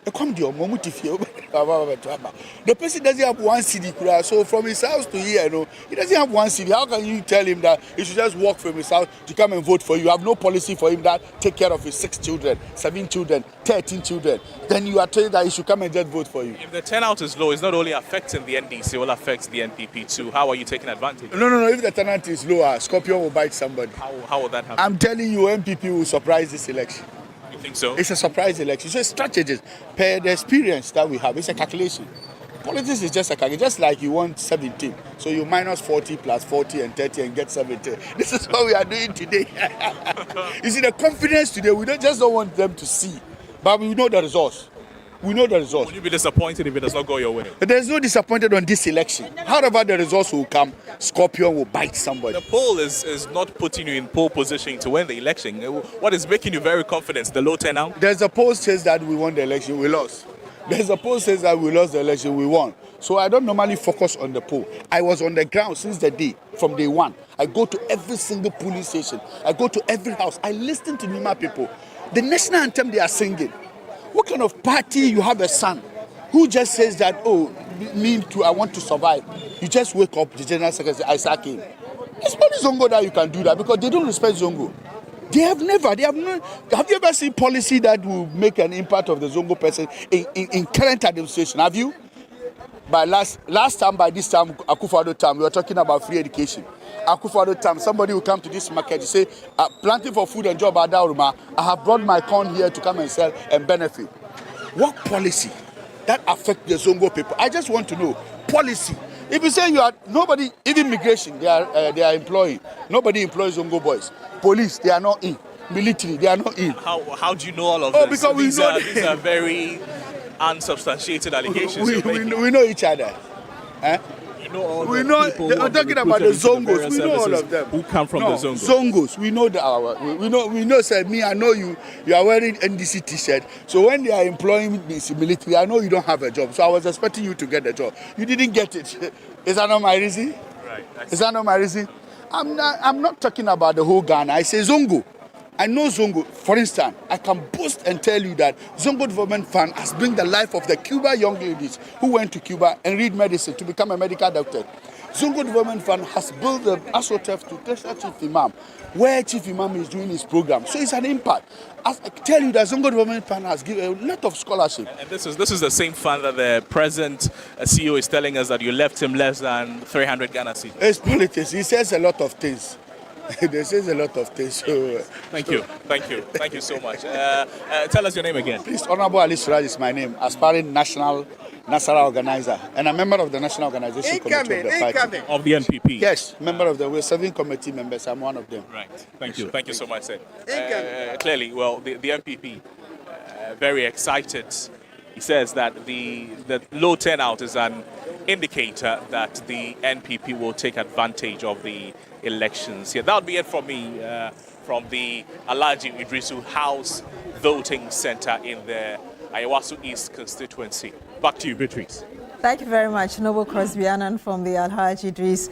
They come to your moment if you The person doesn't have one CD, so from his house to here, he doesn't have one CD. How can you tell him that he should just walk from his house to come and vote for you? You have no policy for him that take care of his 6 children, 7 children, 13 children. Then you are told that he should come and just vote for you. If the turnout is low, it's not only affecting the NDC, it will affect the NPP too. How are you taking advantage? No. If the turnout is lower, Scorpion will bite somebody. How will that happen? I'm telling you, MPP will surprise this election. You think so? It's a surprise election. So it's strategies. Per the experience that we have, it's a calculation. Politics is just a calculation, just like you want 17. So you minus 40 plus 40 and 30 and get 70. This is what we are doing today. You see, the confidence today, we don't want them to see. But we know the results. We know the results. Will you be disappointed if it does not go your way? There's no disappointed on this election. However the results will come, Scorpion will bite somebody. The poll is not putting you in pole position to win the election. What is making you very confident? The low turnout? There's a poll says that we won the election, we lost. There's a poll says that we lost the election, we won. So I don't normally focus on the poll. I was on the ground since the day, from day one. I go to every single police station. I go to every house. I listen to Nima people. The national anthem they are singing. What kind of party you have a son who just says that, oh, me too, I want to survive. You just wake up, the general secretary, I sack him. It's only Zongo that you can do that because they don't respect Zongo. Have you ever seen policy that will make an impact of the Zongo person in current administration? Have you? By last time, by this time, Akufo-Addo time, we were talking about free education. Akufo-Addo time, somebody will come to this market, say, planting for food and job at Dauruma, I have brought my corn here to come and sell and benefit. What policy that affects the Zongo people? I just want to know, policy. If you say you are, nobody, even immigration, they are employing. Nobody employs Zongo boys. Police, they are not in. Military, they are not in. How do you know all of this? Because these are very unsubstantiated allegations. We know each other. You know all we the know. people They're talking about the Zongos. We know all of them. Who come from the Zongos? Zongos. We know we know. Say me, I know you. You are wearing NDC T-shirt. So when they are employing this military, I know you don't have a job. So I was expecting you to get a job. You didn't get it. Is that not my reason? Right. Is that not my reason? I'm not talking about the whole Ghana. I say Zongo. I know Zongo. For instance, I can boast and tell you that Zongo Development Fund has bring the life of the Cuba young ladies who went to Cuba and read medicine to become a medical doctor. Zongo Development Fund has built the ASOTEF to Tesla Chief Imam, where Chief Imam is doing his program. So it's an impact. As I tell you that Zongo Development Fund has given a lot of scholarship. And this is the same fund that the present CEO is telling us that you left him less than 300 Ghana cedis. It's politics. He says a lot of things. They says a lot of things. So, Thank you so much. Tell us your name again. Please, Honorable Ali Suraj is my name, aspiring national Nasara organizer, and a member of the national organization committee of the party. Of the NPP? Yes, member of the, we're 7 committee members, I'm one of them. Right, thank you so much, sir. Clearly, well, the NPP, very excited. He says that the low turnout is an indicator that the NPP will take advantage of the elections. Yeah, that would be it from me from the Alhaji Idrisu House Voting Center in the Ayawaso East constituency. Back to you, Beatrice. Thank you very much, Noble Crosby Annan from the Alhaji Idris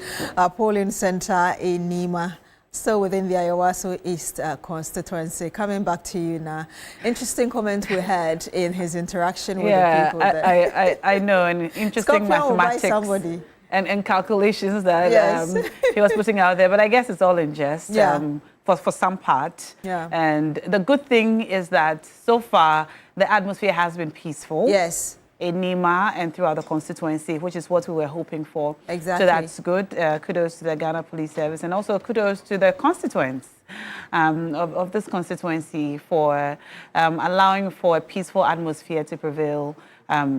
Polling Center in Nima. So within the Ayawaso East constituency. Coming back to you now. Interesting comment we had in his interaction with the people there. I know, and interesting mathematics and calculations that he was putting out there. But I guess it's all in jest for some part. Yeah. And the good thing is that so far the atmosphere has been peaceful. Yes. In Nima and throughout the constituency, which is what we were hoping for. Exactly. So that's good. Kudos to the Ghana Police Service, and also kudos to the constituents of this constituency for allowing for a peaceful atmosphere to prevail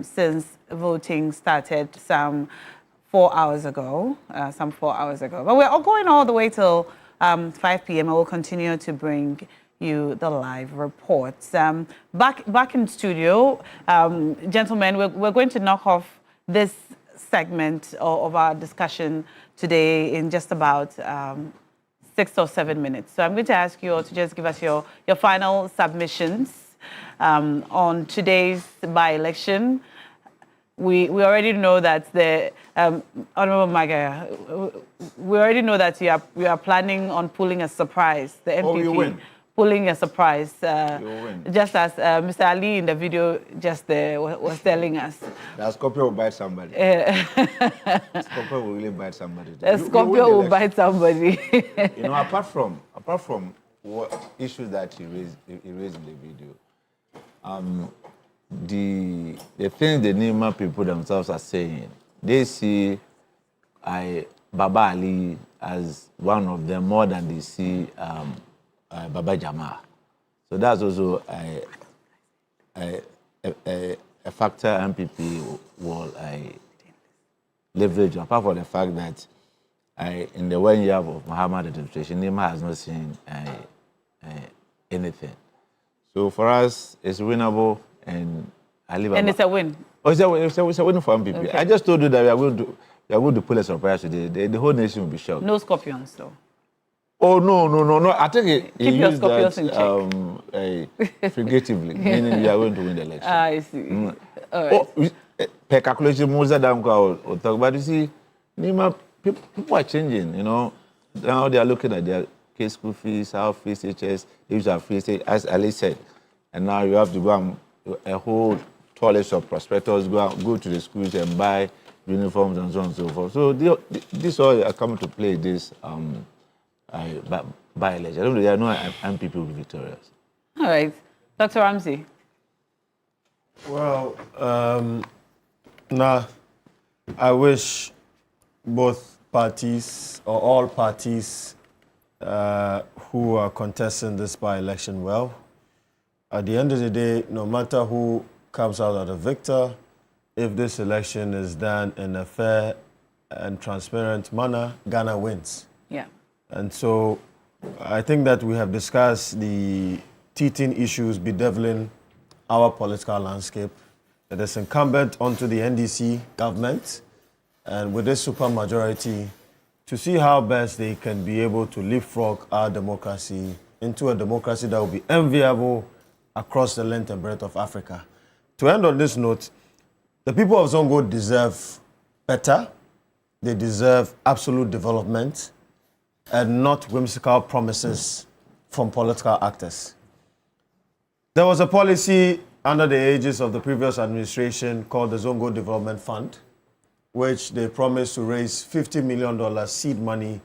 since voting started some 4 hours ago. But we're all going all the way till 5 p.m. and we'll continue to bring you the live reports. Back in studio, gentlemen, we're going to knock off this segment of our discussion today in just about 6 or 7 minutes. So I'm going to ask you all to just give us your final submissions on today's by-election. We already know that the Honorable Magaya, we already know that you are planning on pulling a surprise. The NPP. Oh, you win. pulling a surprise, just as Mr. Ali in the video just was telling us. That Scorpio will bite somebody. Scorpio will really bite somebody. A Scorpio will bite somebody. You know, apart from what issues that he raised in the video, the things the Nima people themselves are saying, they see Baba Ali as one of them more than they see Baba Jama. So that's also a factor MPP will leverage, apart from the fact that in the 1 year of Muhammad administration, Nima has not seen anything. So for us, it's winnable, and and it's a win. Oh, it's a win for MPP. Okay. I just told you that we are going to pull a surprise today. The whole nation will be shocked. No scorpions, though. Oh, no. I think Keep your scorpions that, in check. figuratively, meaning we are going to win the election. I see. All right. Per calculation, most of them will talk. But you see, Nima, people are changing, you know. Now they are looking at their case school fees, how fees HS, they used to have fees, as Ali said. And now you have to go and a whole toilet of prospectors, go to the schools and buy uniforms and so on and so forth. So this all are coming to play this by-election. I don't know, there are no MPP will be victorious. All right. Dr. Ramsey. Well, now, I wish both parties or all parties who are contesting this by-election well. At the end of the day, no matter who comes out as a victor, if this election is done in a fair and transparent manner, Ghana wins. Yeah. And so I think that we have discussed the teething issues bedeviling our political landscape. It is incumbent onto the NDC government and with this supermajority to see how best they can be able to leapfrog our democracy into a democracy that will be enviable across the length and breadth of Africa. To end on this note, the people of Zongo deserve better. They deserve absolute development and not whimsical promises from political actors. There was a policy under the aegis of the previous administration called the Zongo Development Fund, which they promised to raise $50 million seed money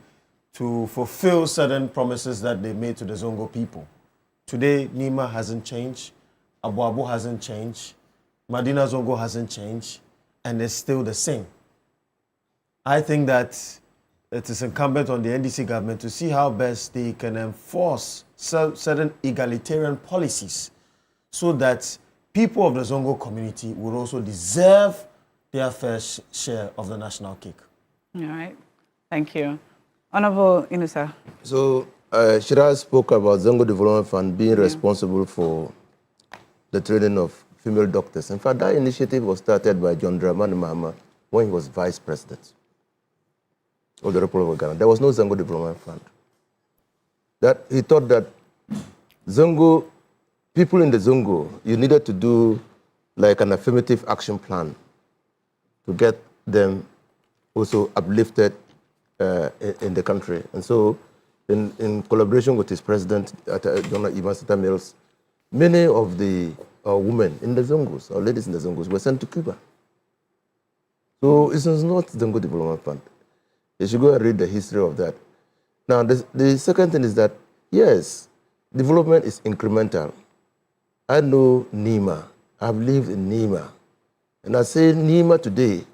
to fulfill certain promises that they made to the Zongo people. Today, Nima hasn't changed, Abu Abu hasn't changed, Madina Zongo hasn't changed, and it's still the same. I think that it is incumbent on the NDC government to see how best they can enforce certain egalitarian policies so that people of the Zongo community will also deserve their fair share of the national cake. All right. Thank you. Honorable Inusa. So, Shira spoke about Zongo Development Fund being responsible for the training of female doctors. In fact, that initiative was started by John Dramani Mahama when he was vice president of the Republic of Ghana. There was no Zongo Development Fund. That he thought that Zongo, people in the Zongo, you needed to do like an affirmative action plan to get them also uplifted in the country. And so, in collaboration with his president, John Ivan Mills, many of the women in the Zongos, or ladies in the Zongos, were sent to Cuba. So it is not Zongo Development Fund. You should go and read the history of that. Now, the second thing is that, yes, development is incremental. I know Nima. I've lived in Nima. And I say Nima today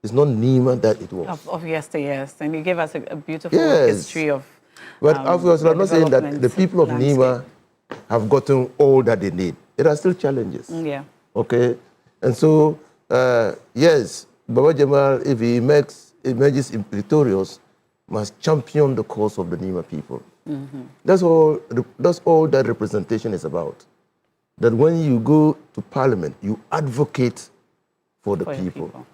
is not Nima that it was. Of yesteryears. And you gave us a beautiful history of But obviously, I'm not saying that the people of Nima have gotten all that they need. There are still challenges. Yeah. Okay? And so, yes, Baba Jamal, if he emerges victorious, must champion the cause of the Nima people. Mm-hmm. That's all that representation is about. That when you go to parliament, you advocate for the people.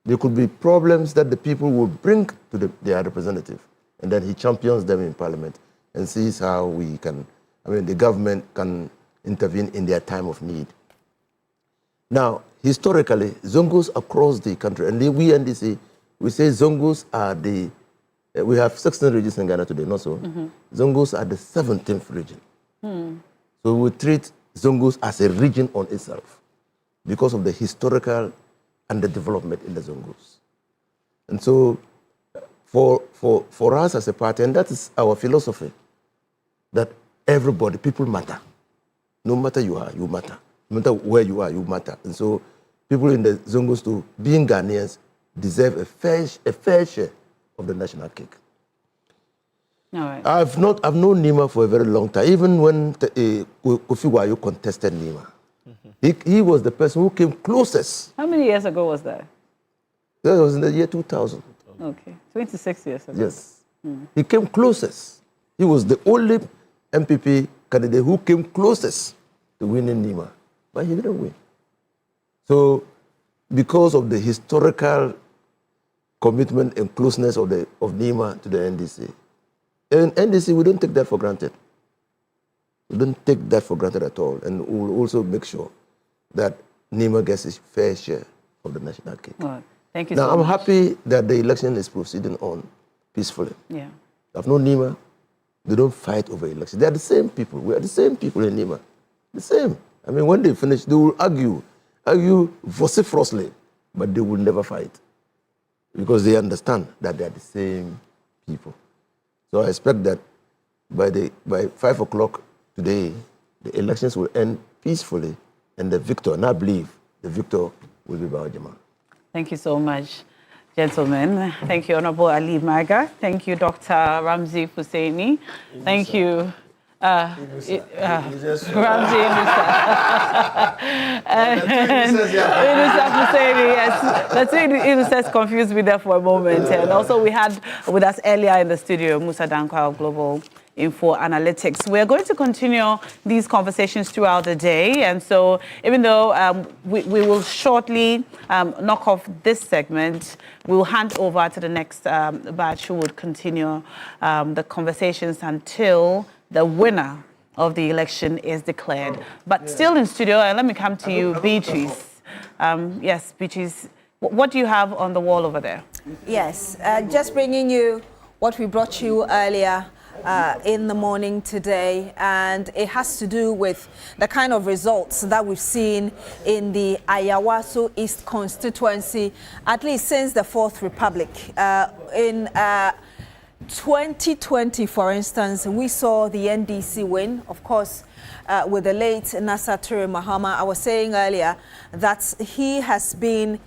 There could be problems that the people will bring to their representative, and then he champions them in parliament and sees how the government can intervene in their time of need. Now, historically, Zongos across the country, and we NDC, we say Zongos are we have 16 regions in Ghana today, not so? Mm-hmm. Zongos are the 17th region. So we treat Zongos as a region on itself because of the historical underdevelopment in the Zongos. And so for us as a party, and that is our philosophy, that everybody, people matter. No matter you are, you matter. No matter where you are, you matter. And so people in the Zongos too, being Ghanaians, deserve a fair share of the national cake. All right. I've known Nima for a very long time. Even when Kofi Wayo contested Nima, he was the person who came closest. How many years ago was that? That was in the year 2000. Okay, 26 years ago. Yes. He came closest. He was the only MPP candidate who came closest to winning Nima, but he didn't win. So, because of the historical commitment and closeness of Nima to the NDC, and NDC, we don't take that for granted. We don't take that for granted at all, and we will also make sure that Nima gets his fair share of the national cake. Well, thank you now, so I'm much. happy that the election is proceeding on peacefully. Yeah. I've known Nima. They don't fight over elections. They are the same people. We are the same people in Nima. The same. I mean, when they finish, they will argue vociferously, but they will never fight because they understand that they are the same people. So I expect that by 5 o'clock today, the elections will end peacefully, and the victor, and I believe the victor will be Bawajima. Thank you so much, gentlemen. Thank you, Honorable Ali Maga. Thank you, Dr. Ramzi Husseini. Thank you, Ramzi Inusa. Inusa Husseini, yes. That's Inusa confused me there for a moment. And also we had with us earlier in the studio, Musa Dankwa of Global Info Analytics. We're going to continue these conversations throughout the day. And so even though we will shortly knock off this segment, we'll hand over to the next batch who would continue the conversations until the winner of the election is declared. But still in studio, and let me come to you, Beatrice. Yes, Beatrice, what do you have on the wall over there? Yes, just bringing you what we brought you earlier in the morning today, and it has to do with the kind of results that we've seen in the Ayawaso East constituency, at least since the Fourth Republic. In 2020, for instance, we saw the NDC win, of course, with the late Nasser Ture Mahama. I was saying earlier that he has been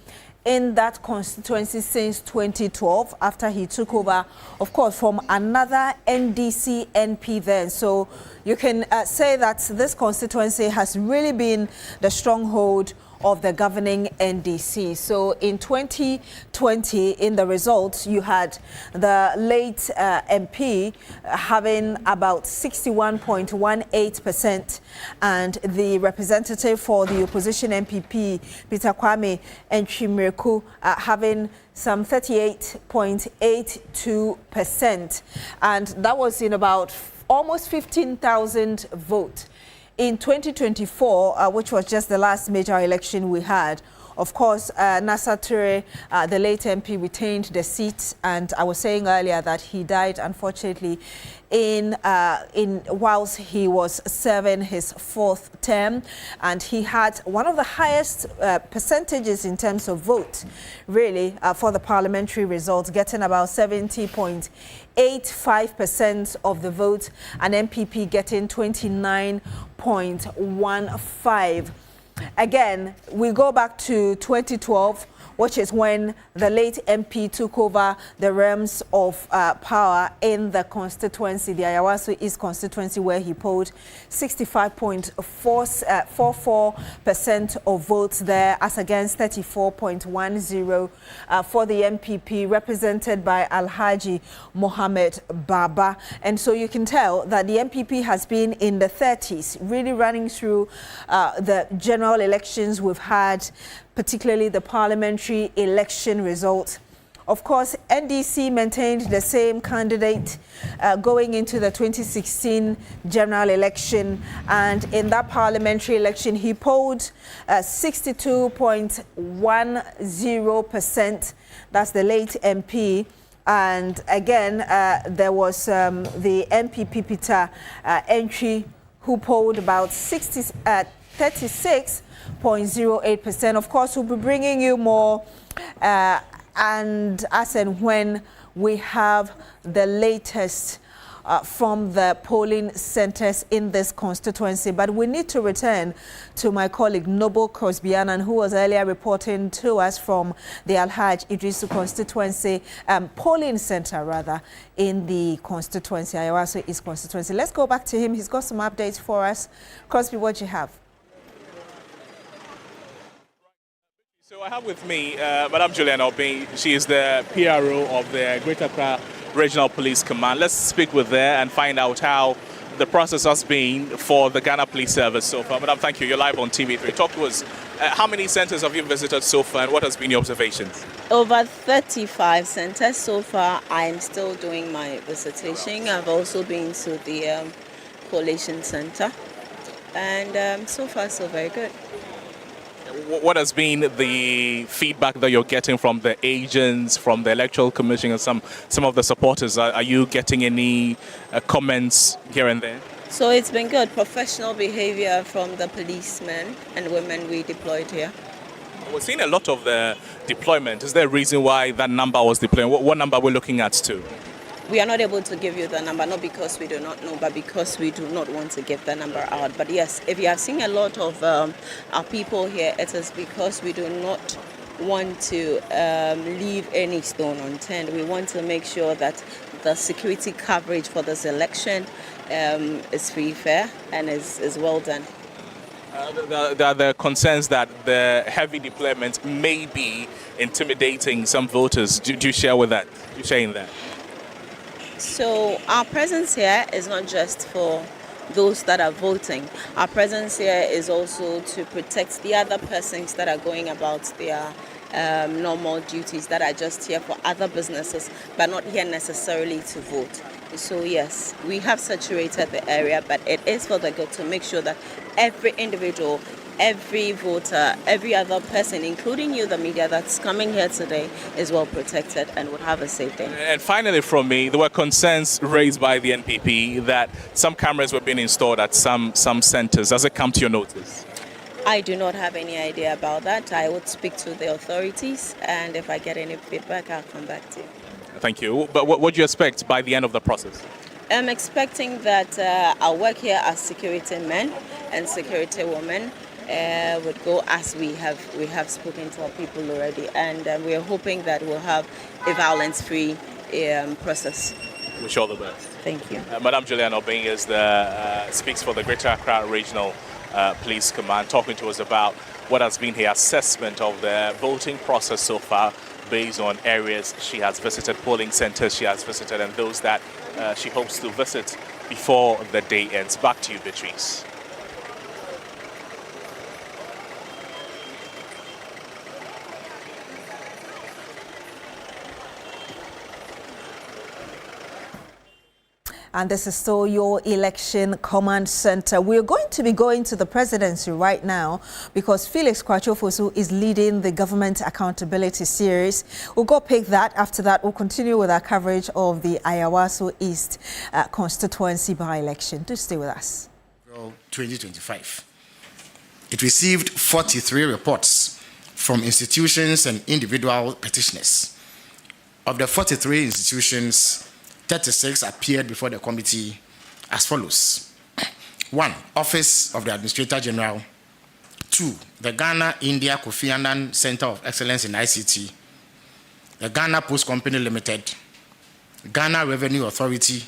in that constituency since 2012, after he took over, of course, from another NDC MP then. So you can say that this constituency has really been the stronghold of the governing NDC. So in 2020, in the results, you had the late MP having about 61.18%, and the representative for the opposition MPP, Peter Kwame Nchimreku, having some 38.82%. And that was in about almost 15,000 votes. In 2024, which was just the last major election we had, of course, Nasser Ture, the late MP, retained the seat, and I was saying earlier that he died, unfortunately, whilst he was serving his fourth term, and he had one of the highest percentages in terms of vote, really, for the parliamentary results, getting about 70.85% of the vote, and MPP getting 29.15%. Again, we go back to 2012, which is when the late MP took over the realms of power in the constituency, the Ayawaso East constituency, where he polled 65.44% of votes there, as against 34.10% for the MPP, represented by Alhaji Mohammed Baba. And so you can tell that the MPP has been in the 30s, really running through the general elections we've had, particularly the parliamentary election results. Of course, NDC maintained the same candidate going into the 2016 general election, and in that parliamentary election, he polled 62.10%. That's the late MP. And again, there was the MPP Peter Entry who polled about 36.08%. Of course, we'll be bringing you more and as and when we have the latest from the polling centers in this constituency. But we need to return to my colleague Noble Crosby-Annan, who was earlier reporting to us from the Alhaji Idrisu constituency, polling center rather, in the constituency, Ayawaso East constituency. Let's go back to him. He's got some updates for us. Crosby, what do you have? So I have with me Madam Julian Obey. She is the PRO of the Greater Accra Regional Police Command. Let's speak with her and find out how the process has been for the Ghana Police Service so far. Madam, thank you. You're live on TV3. Talk to us. How many centers have you visited so far, and what has been your observations? Over 35 centers so far. I'm still doing my visitation. I've also been to the collation center, and so far so very good. What has been the feedback that you're getting from the agents, from the Electoral Commission, and some of the supporters? Are you getting any comments here and there? So it's been good. Professional behavior from the policemen and women we deployed here. We're seeing a lot of the deployment. Is there a reason why that number was deployed? What number are we looking at too? We are not able to give you the number, not because we do not know, but because we do not want to give the number out. But yes, if you have seen a lot of our people here, it is because we do not want to leave any stone unturned. We want to make sure that the security coverage for this election is free, fair, and is well done. There are the concerns that the heavy deployment may be intimidating some voters. Do you share with that? Do you share in that? So our presence here is not just for those that are voting. Our presence here is also to protect the other persons that are going about their normal duties, that are just here for other businesses, but not here necessarily to vote. So yes, we have saturated the area, but it is for the good to make sure that every individual, every voter, every other person, including you, the media that's coming here today, is well protected and would have a safe day. And finally from me, there were concerns raised by the NPP that some cameras were being installed at some centers. Does it come to your notice? I do not have any idea about that. I would speak to the authorities, and if I get any feedback, I'll come back to you. Thank you. But what do you expect by the end of the process? I'm expecting that our work here as security men and security women would go as we have spoken to our people already, and we are hoping that we'll have a violence-free process. Wish you all the best. Thank you. Madam Julian Obeng is speaks for the Greater Accra Regional Police Command, talking to us about what has been her assessment of the voting process so far, based on areas she has visited, polling centers she has visited, and those that she hopes to visit before the day ends. Back to you, Beatrice. And this is still your election command center. We're going to be going to the presidency right now because Felix Kwachofosu is leading the government accountability series. We'll go pick that. After that, we'll continue with our coverage of the Ayawaso East constituency by-election. Do stay with us. 2025. It received 43 reports from institutions and individual petitioners. Of the 43 institutions, 36 appeared before the committee as follows. 1. Office of the Administrator General. 2. The Ghana-India Kofi Annan Center of Excellence in ICT. The Ghana Post Company Limited. Ghana Revenue Authority.